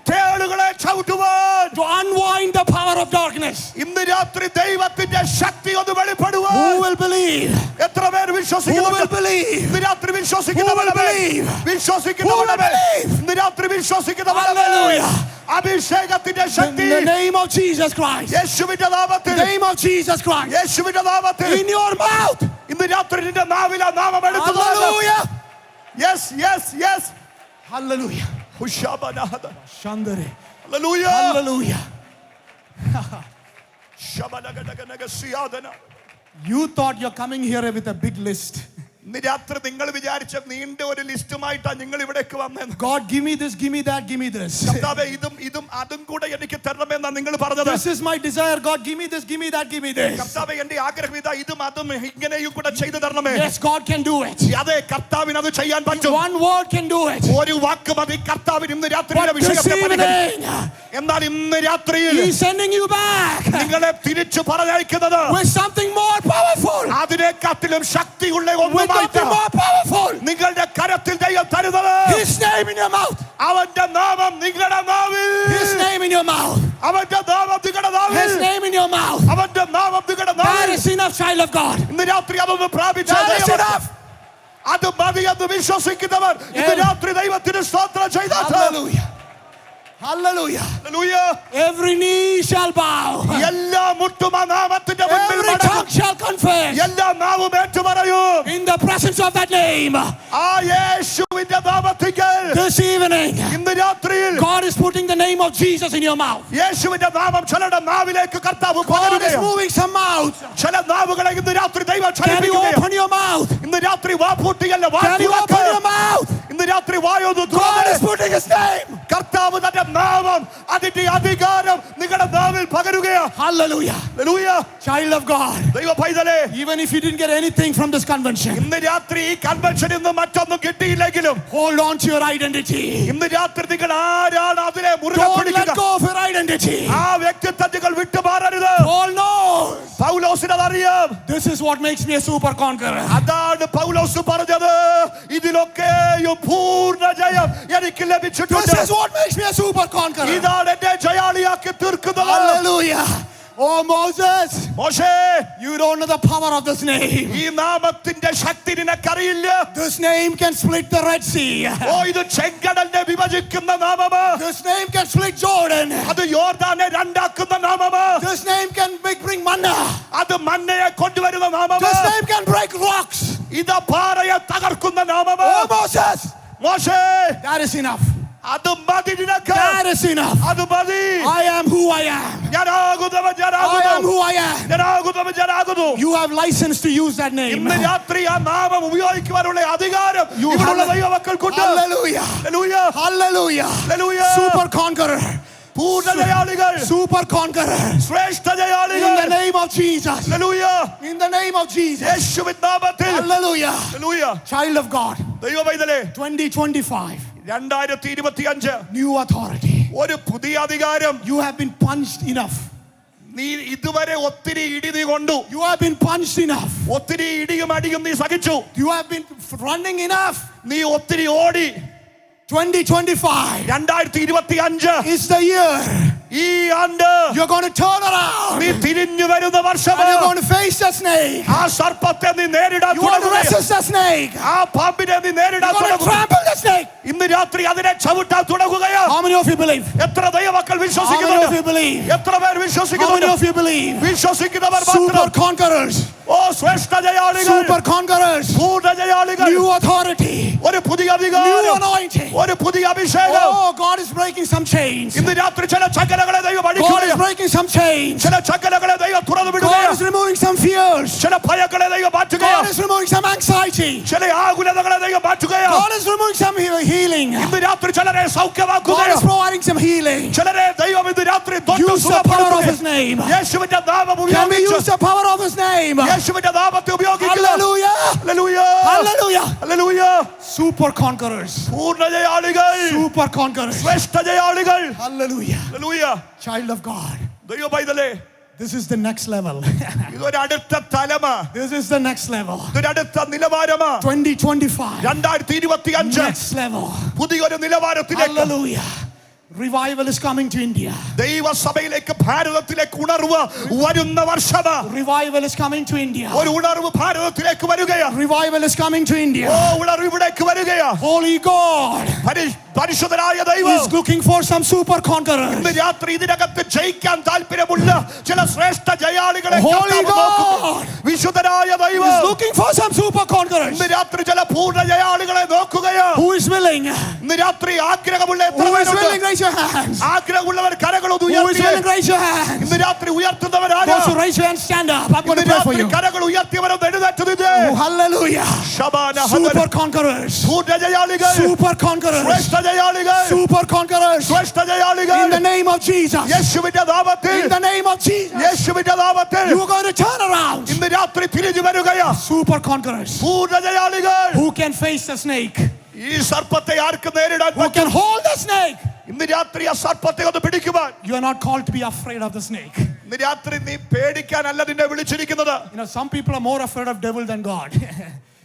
S2: തേളുകളെ ചവിട്ടുവാൻ,
S1: to unwind the power of darkness.
S2: ഇന്ന് രാത്രി ദൈവത്തിന്റെ ശക്തി ഒന്ന് വെളിപ്പെടുവാൻ.
S1: Who will believe?
S2: എത്ര പേർ
S1: Who
S2: വിശ്വസിക്കുന്നുണ്ട്?
S1: will believe?
S2: ഇന്ന് രാത്രി
S1: Who will
S2: വിശ്വസിക്കുന്നവരെ
S1: believe?
S2: വിശ്വസിക്കുന്നവരെ
S1: Who will believe?
S2: ഇന്ന് രാത്രി വിശ്വസിക്കുന്നവരെ
S1: Hallelujah.
S2: അഭിഷേകത്തിന്റെ ശക്തി
S1: In the name of Jesus Christ.
S2: യേശുവിന്റെ നാമത്തിൽ,
S1: The name of Jesus Christ.
S2: യേശുവിന്റെ നാമത്തിൽ
S1: In your mouth.
S2: ഇന്ന് രാത്രി നിന്റെ നാവിൽ ആ നാമം എടുത്തു.
S1: Hallelujah.
S2: Yes, yes, yes.
S1: Hallelujah.
S2: ഹുശബനഹദ.
S1: Shandare.
S2: Hallelujah.
S1: Hallelujah.
S2: ശബനഗനഗനഗ സിയാദന.
S1: You thought you're coming here with a big list.
S2: ഇന്ന് രാത്രി നിങ്ങൾ വിചാരിച്ച നീണ്ട ഒരു ലിസ്റ്റുമായിട്ടാണ് നിങ്ങൾ ഇവിടേക്ക് വന്നത്.
S1: God, give me this, give me that, give me this.
S2: കർത്താവേ, ഇതും അതും കൂടെ എനിക്ക് തരണമെന്നാണ് നിങ്ങൾ പറഞ്ഞത്.
S1: This is my desire. God, give me this, give me that, give me this.
S2: കർത്താവേ, എന്റെ ആഗ്രഹം ഇതാ, ഇതും അതും ഇങ്ങനെയും കൂടെ ചെയ്തു തരണമേ.
S1: Yes, God can do it.
S2: അതെ, കർത്താവിന് അത് ചെയ്യാൻ പറ്റും.
S1: One word can do it.
S2: ഒരു വാക്ക് മതി കർത്താവിന് ഇന്ന് രാത്രി
S1: But this evening,
S2: എന്നാൽ ഇന്ന് രാത്രിയിൽ
S1: He's sending you back
S2: നിങ്ങളെ തിരിച്ചു പറഞ്ഞയക്കുന്നത്
S1: with something more powerful.
S2: അതിനെക്കാട്ടിലും ശക്തിയുള്ള
S1: With
S2: ഒന്നുമായിട്ട്
S1: something more powerful.
S2: നിങ്ങളുടെ കരത്തിൽ ദൈവം തരുന്നത്.
S1: His name in your mouth.
S2: അവന്റെ നാമം നിങ്ങളുടെ നാവിൽ.
S1: His name in your mouth.
S2: അവന്റെ നാമം നിങ്ങളുടെ നാവിൽ.
S1: His name in your mouth.
S2: അവന്റെ നാമം നിങ്ങളുടെ
S1: That
S2: നാവിൽ.
S1: is enough, child of God.
S2: ഇന്ന് രാത്രി അതൊന്ന് പ്രാപിച്ചാൽ
S1: That is enough.
S2: അത് മതിയെന്ന് വിശ്വസിക്കുന്നവർ ഇന്ന് രാത്രി ദൈവത്തിന് സ്തോത്രം ചെയ്താൽ
S1: Hallelujah. Hallelujah.
S2: Hallelujah.
S1: Every knee shall bow.
S2: എല്ലാ മുട്ടും ആ നാമത്തിന്റെ മുമ്പിൽ
S1: Every
S2: മടങ്ങും.
S1: tongue shall confess.
S2: എല്ലാ നാവും ഏറ്റുപറയും.
S1: In the presence of that name.
S2: ആ യേശുവിന്റെ നാമത്തിൽ
S1: This evening,
S2: ഇന്ന് രാത്രിയിൽ
S1: God is putting the name of Jesus in your mouth.
S2: യേശുവിന്റെ നാമം ചിലരുടെ നാവിലേക്ക് കർത്താവ്
S1: God is
S2: പകരുകയാണ്.
S1: moving some mouths.
S2: ചില നാവുകളെ ഇന്ന് രാത്രി ദൈവം
S1: Can you
S2: ചലിപ്പിക്കുകയാണ്.
S1: open your mouth?
S2: ഇന്ന് രാത്രി വാ പൂട്ടിയല്ല, വാ
S1: Can you
S2: തുറക്ക്.
S1: open your mouth?
S2: ഇന്ന് രാത്രി വായൊന്ന്
S1: God is
S2: തുറന്ന്
S1: putting His name.
S2: കർത്താവ് തന്റെ നാമം അതിന്റെ അധികാരം നിങ്ങളുടെ നാവിൽ പകരുകയാണ്.
S1: Hallelujah.
S2: Hallelujah.
S1: Child of God.
S2: ദൈവ പൈതലേ,
S1: Even if you didn't get anything from this convention,
S2: ഇന്ന് രാത്രി ഈ കൺവെൻഷനിൽ നിന്ന് മറ്റൊന്നും കിട്ടിയില്ലെങ്കിലും
S1: hold on to your identity.
S2: ഇന്ന് രാത്രി നിങ്ങൾ ആരാണ് അതിനെ മുറുകെ
S1: Don't let
S2: പിടിക്കുക.
S1: go of your identity.
S2: ആ വ്യക്തിത്വം നിങ്ങൾ വിട്ടുമാറരുത്.
S1: Paul knows.
S2: പൗലോസിന് അതറിയാം.
S1: This is what makes me a super conqueror.
S2: അതാണ് പൗലോസ് പറഞ്ഞത്. ഇതിലൊക്കെയും പൂർണ്ണ ജയം എനിക്ക് ലഭിച്ചിട്ടുണ്ട്.
S1: This is what makes me a super conqueror.
S2: ഇതാണ് എന്നെ ജയാളിയാക്കി തീർക്കുന്നത്.
S1: Hallelujah. Oh Moses,
S2: മോശേ,
S1: you don't know the power of this name.
S2: ഈ നാമത്തിന്റെ ശക്തി നിനക്കറിയില്ല.
S1: This name can split the Red Sea.
S2: ഓ, ഇത് ചെങ്കടലിനെ വിഭജിക്കുന്ന നാമമാ.
S1: This name can split Jordan.
S2: അത് യോർദാനെ രണ്ടാക്കുന്ന നാമമാ.
S1: This name can bring manna.
S2: അത് മന്നയെ കൊണ്ടുവരുന്ന നാമമാ.
S1: This name can break rocks.
S2: ഇത് പാറയെ തകർക്കുന്ന നാമമാ.
S1: Oh Moses,
S2: മോശേ,
S1: that is enough.
S2: അത് മതി നിനക്ക്.
S1: That is enough.
S2: അത് മതി.
S1: I am who I am.
S2: ഞാനാകുന്നവൻ
S1: I am
S2: ഞാനാകുന്നു.
S1: who I am.
S2: ഞാനാകുന്നവൻ ഞാനാകുന്നു.
S1: You have license to use that name.
S2: ഇന്ന് രാത്രി ആ നാമം ഉപയോഗിക്കുവാനുള്ള അധികാരം ഇവിടെയുള്ള ദൈവമക്കൾക്കുണ്ട്.
S1: Hallelujah.
S2: Hallelujah.
S1: Hallelujah.
S2: Hallelujah.
S1: Super conqueror.
S2: പൂർണ്ണ ജയാളികൾ.
S1: Super conqueror.
S2: Shreshtha
S1: In
S2: ജയാളികൾ.
S1: the name of Jesus.
S2: Hallelujah.
S1: In the name of Jesus.
S2: യേശുവിൻ നാമത്തിൽ.
S1: Hallelujah.
S2: Hallelujah.
S1: Child of God.
S2: ദൈവ പൈതലേ,
S1: 2025.
S2: 2025
S1: New authority.
S2: ഒരു പുതിയ അധികാരം.
S1: You have been punched enough.
S2: നീ ഇതുവരെ ഒത്തിരി ഇടി നീ കൊണ്ടു.
S1: You have been punched enough.
S2: ഒത്തിരി ഇടിയും അടിയും നീ സഹിച്ചു.
S1: You have been running enough.
S2: നീ ഒത്തിരി ഓടി.
S1: 2025
S2: 2025
S1: is the year.
S2: ഈ ആണ്ട്
S1: You're going to turn around.
S2: നീ തിരിഞ്ഞു വരുന്ന
S1: And
S2: വർഷമാണ്.
S1: you're going to face the snake.
S2: ആ സർപ്പത്തെ നീ നേരിടാൻ
S1: You want to
S2: തുടങ്ങുകയാണ്.
S1: resist the snake.
S2: ആ പാമ്പിനെ നീ നേരിടാൻ
S1: You're going to
S2: തുടങ്ങുക.
S1: trample the snake.
S2: ഇന്ന് രാത്രി അതിനെ ചവിട്ടാൻ തുടങ്ങുകയാണ്.
S1: How many of you believe?
S2: എത്ര ദൈവമക്കൾ
S1: How many of
S2: വിശ്വസിക്കുന്നുണ്ട്?
S1: you believe?
S2: എത്ര പേർ
S1: How many
S2: വിശ്വസിക്കുന്നുണ്ട്?
S1: of you believe?
S2: വിശ്വസിക്കുന്നവർ
S1: Super
S2: മാത്രം.
S1: conquerors.
S2: ഓ, ശ്രേഷ്ഠ ജയാളികൾ.
S1: Super conquerors.
S2: പൂർണ്ണ ജയാളികൾ.
S1: New authority.
S2: ഒരു പുതിയ
S1: New
S2: അധികാരം.
S1: anointing.
S2: ഒരു പുതിയ അഭിഷേകം.
S1: Oh, God is breaking some chains.
S2: ഇന്ന് രാത്രി ചില ചങ്ങലകളെ ദൈവം
S1: God is
S2: അഴിക്കുകയാണ്.
S1: breaking some chains.
S2: ചില ചങ്ങലകളെ ദൈവം തുറന്നു
S1: God is
S2: വിടുകയാണ്.
S1: removing some fears.
S2: ചില ഭയങ്ങളെ ദൈവം
S1: God
S2: മാറ്റുകയാണ്.
S1: is removing some anxiety.
S2: ചില ആകുലതകളെ ദൈവം മാറ്റുകയാണ്.
S1: God is removing some healing.
S2: ഇന്ന് രാത്രി ചിലരെ
S1: God is
S2: സൗഖ്യമാക്കുകയാണ്.
S1: providing some healing.
S2: ചിലരെ ദൈവം ഇന്ന് രാത്രി തൊട്ട്
S1: Use the power of His
S2: സുഖപ്പെടുത്തുകയാണ്.
S1: name.
S2: യേശുവിന്റെ നാമം
S1: Can we
S2: ഉപയോഗിച്ച്
S1: use the power of His name?
S2: യേശുവിന്റെ നാമത്തെ ഉപയോഗിക്കുക.
S1: Hallelujah.
S2: Hallelujah.
S1: Hallelujah.
S2: Hallelujah.
S1: Super conquerors.
S2: പൂർണ്ണ ജയാളികൾ.
S1: Super conquerors.
S2: Shreshtha ജയാളികൾ.
S1: Hallelujah.
S2: Hallelujah.
S1: Child of God.
S2: ദൈവ പൈതലേ,
S1: This is the next level.
S2: ഇതൊരു അടുത്ത തലമാ.
S1: This is the next level.
S2: ഇതൊരു അടുത്ത നിലവാരമാ.
S1: 2025.
S2: 2025
S1: Next level.
S2: പുതിയൊരു നിലവാരത്തിലേക്ക്.
S1: Hallelujah. Revival is coming to India.
S2: ദൈവസഭയിലേക്ക് ഭാരതത്തിലേക്ക് ഉണർവ് വരുന്ന വർഷമാ.
S1: Revival is coming to India.
S2: ഒരു ഉണർവ് ഭാരതത്തിലേക്ക് വരികയാ.
S1: Revival is coming to
S2: oh,
S1: India.
S2: ഉണർവ് ഇവിടേക്ക് വരികയാ.
S1: Holy God
S2: പരിശുദ്ധനായ ദൈവം
S1: is looking for some super conquerors.
S2: ഇന്ന് രാത്രി ഇതിനകത്ത് ജയിക്കാൻ താല്പര്യമുള്ള ചില ശ്രേഷ്ഠ ജയാളികളെ
S1: Holy
S2: കർത്താവ് നോക്കുന്നു.
S1: God
S2: വിശുദ്ധനായ ദൈവം
S1: is looking for some super conquerors.
S2: ഇന്ന് രാത്രി ചില പൂർണ്ണ ജയാളികളെ നോക്കുകയാ.
S1: Who is willing?
S2: ഇന്ന് രാത്രി ആഗ്രഹമുള്ള എത്ര
S1: Who is
S2: പേരുണ്ട്?
S1: willing? Raise your hands.
S2: ആഗ്രഹമുള്ളവർ കരങ്ങൾ
S1: Who is
S2: ഉയർത്തി.
S1: willing? Raise your hands.
S2: ഇന്ന് രാത്രി ഉയർത്തുന്നവരാണ്.
S1: Those who raise your hands, stand up. I'm going
S2: ഇന്ന്
S1: to pray for
S2: രാത്രി
S1: you.
S2: കരങ്ങൾ ഉയർത്തിയവരൊന്ന് എഴുന്നേറ്റ് നിന്നേ.
S1: Oh, hallelujah.
S2: Shabana
S1: Super conquerors.
S2: പൂർണ്ണ ജയാളികൾ.
S1: Super conquerors.
S2: Shreshtha ജയാളികൾ.
S1: Super conquerors.
S2: Shreshtha ജയാളികൾ.
S1: In the name of Jesus.
S2: യേശുവിന്റെ നാമത്തിൽ.
S1: In the name of Jesus.
S2: യേശുവിന്റെ നാമത്തിൽ.
S1: You are going to turn around.
S2: ഇന്ന് രാത്രി തിരിഞ്ഞു വരികയാ.
S1: Super conquerors.
S2: പൂർണ്ണ ജയാളികൾ.
S1: Who can face the snake?
S2: ഈ സർപ്പത്തെ ആർക്ക് നേരിടാൻ
S1: Who
S2: പറ്റും?
S1: can hold the snake?
S2: ഇന്ന് രാത്രി ആ സർപ്പത്തെ ഒന്ന് പിടിക്കുവാൻ.
S1: You are not called to be afraid of the snake.
S2: ഇന്ന് രാത്രി നീ പേടിക്കാനല്ല നിന്നെ വിളിച്ചിരിക്കുന്നത്.
S1: You know, some people are more afraid of devil than God.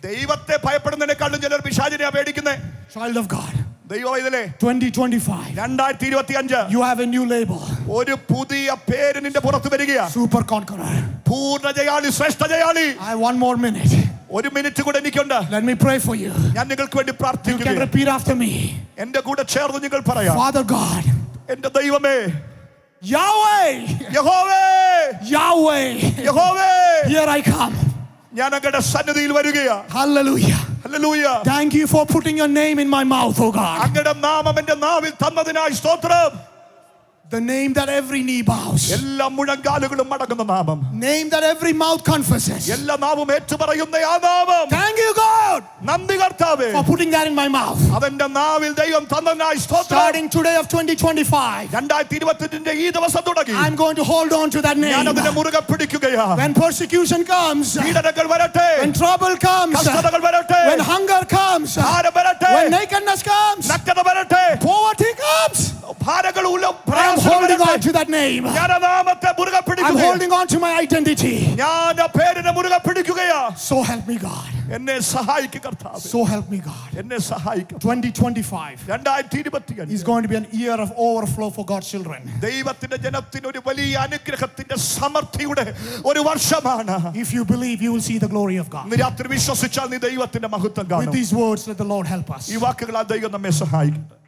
S2: ദൈവത്തെ ഭയപ്പെടുന്നതിനെക്കാളും ചിലർ പിശാചിനെയാ പേടിക്കുന്നേ.
S1: Child of God.
S2: ദൈവം ഇതിലെ
S1: 2025.
S2: 2025
S1: You have a new label.
S2: ഒരു പുതിയ പേര് നിന്റെ പുറത്ത് വരികയാ.
S1: Super conqueror.
S2: പൂർണ്ണ ജയാളി, ശ്രേഷ്ഠ ജയാളി.
S1: I have one more minute.
S2: ഒരു മിനിറ്റ് കൂടെ എനിക്കുണ്ട്.
S1: Let me pray for you.
S2: ഞാൻ നിങ്ങൾക്ക് വേണ്ടി
S1: You can
S2: പ്രാർത്ഥിക്കുന്നു.
S1: repeat after me.
S2: എന്റെ കൂടെ ചേർന്ന് നിങ്ങൾ പറയാം.
S1: Father God.
S2: എന്റെ ദൈവമേ,
S1: Yahweh.
S2: യഹോവേ,
S1: Yahweh.
S2: യഹോവേ,
S1: Here I come.
S2: ഞാൻ അങ്ങയുടെ സന്നിധിയിൽ വരികയാ.
S1: Hallelujah.
S2: Hallelujah.
S1: Thank you for putting your name in my mouth, oh God.
S2: അങ്ങയുടെ നാമം എന്റെ നാവിൽ തന്നതിനായി സ്തോത്രം.
S1: The name that every knee bows.
S2: എല്ലാ മുഴങ്കാലുകളും മടങ്ങുന്ന നാമം,
S1: Name that every mouth confesses.
S2: എല്ലാ നാവും ഏറ്റുപറയുന്ന ആ നാമം.
S1: Thank you, God,
S2: നന്ദി കർത്താവേ,
S1: for putting that in my mouth.
S2: അതെന്റെ നാവിൽ ദൈവം തന്നതിനായി സ്തോത്രം.
S1: Starting today of 2025,
S2: 2025 ഈ ദിവസം തുടങ്ങി
S1: I'm going to hold on to that
S2: ഞാൻ
S1: name.
S2: അതിനെ മുറുകെ പിടിക്കുകയാണ്.
S1: When persecution comes,
S2: പീഡനങ്ങൾ വരട്ടെ,
S1: when trouble comes,
S2: കഷ്ടതകൾ വരട്ടെ,
S1: when hunger comes,
S2: ഭാരം വരട്ടെ,
S1: when nakedness comes,
S2: നഗ്നത വരട്ടെ,
S1: poverty comes,
S2: ഭാരങ്ങൾ
S1: I am holding on to that name.
S2: ഞാൻ ആ നാമത്തെ മുറുകെ
S1: I'm
S2: പിടിക്കുകയാണ്.
S1: holding on to my identity.
S2: ഞാൻ ആ പേരിനെ മുറുകെ പിടിക്കുകയാണ്.
S1: So help me, God.
S2: എന്നെ സഹായിക്കുക കർത്താവേ,
S1: So help me, God.
S2: എന്നെ സഹായിക്കുക.
S1: 2025
S2: 2025
S1: is going to be an year of overflow for God's children.
S2: ദൈവത്തിന്റെ ജനത്തിന് ഒരു വലിയ അനുഗ്രഹത്തിന്റെ സമൃദ്ധിയുടെ ഒരു വർഷമാണ്.
S1: If you believe, you will see the glory of God.
S2: ഇന്ന് രാത്രി വിശ്വസിച്ചാൽ നീ ദൈവത്തിന്റെ മഹത്വം
S1: With
S2: കാണും.
S1: these words, let the Lord help us.
S2: ഈ വാക്കുകളാൽ ദൈവം നമ്മെ സഹായിക്കട്ടെ.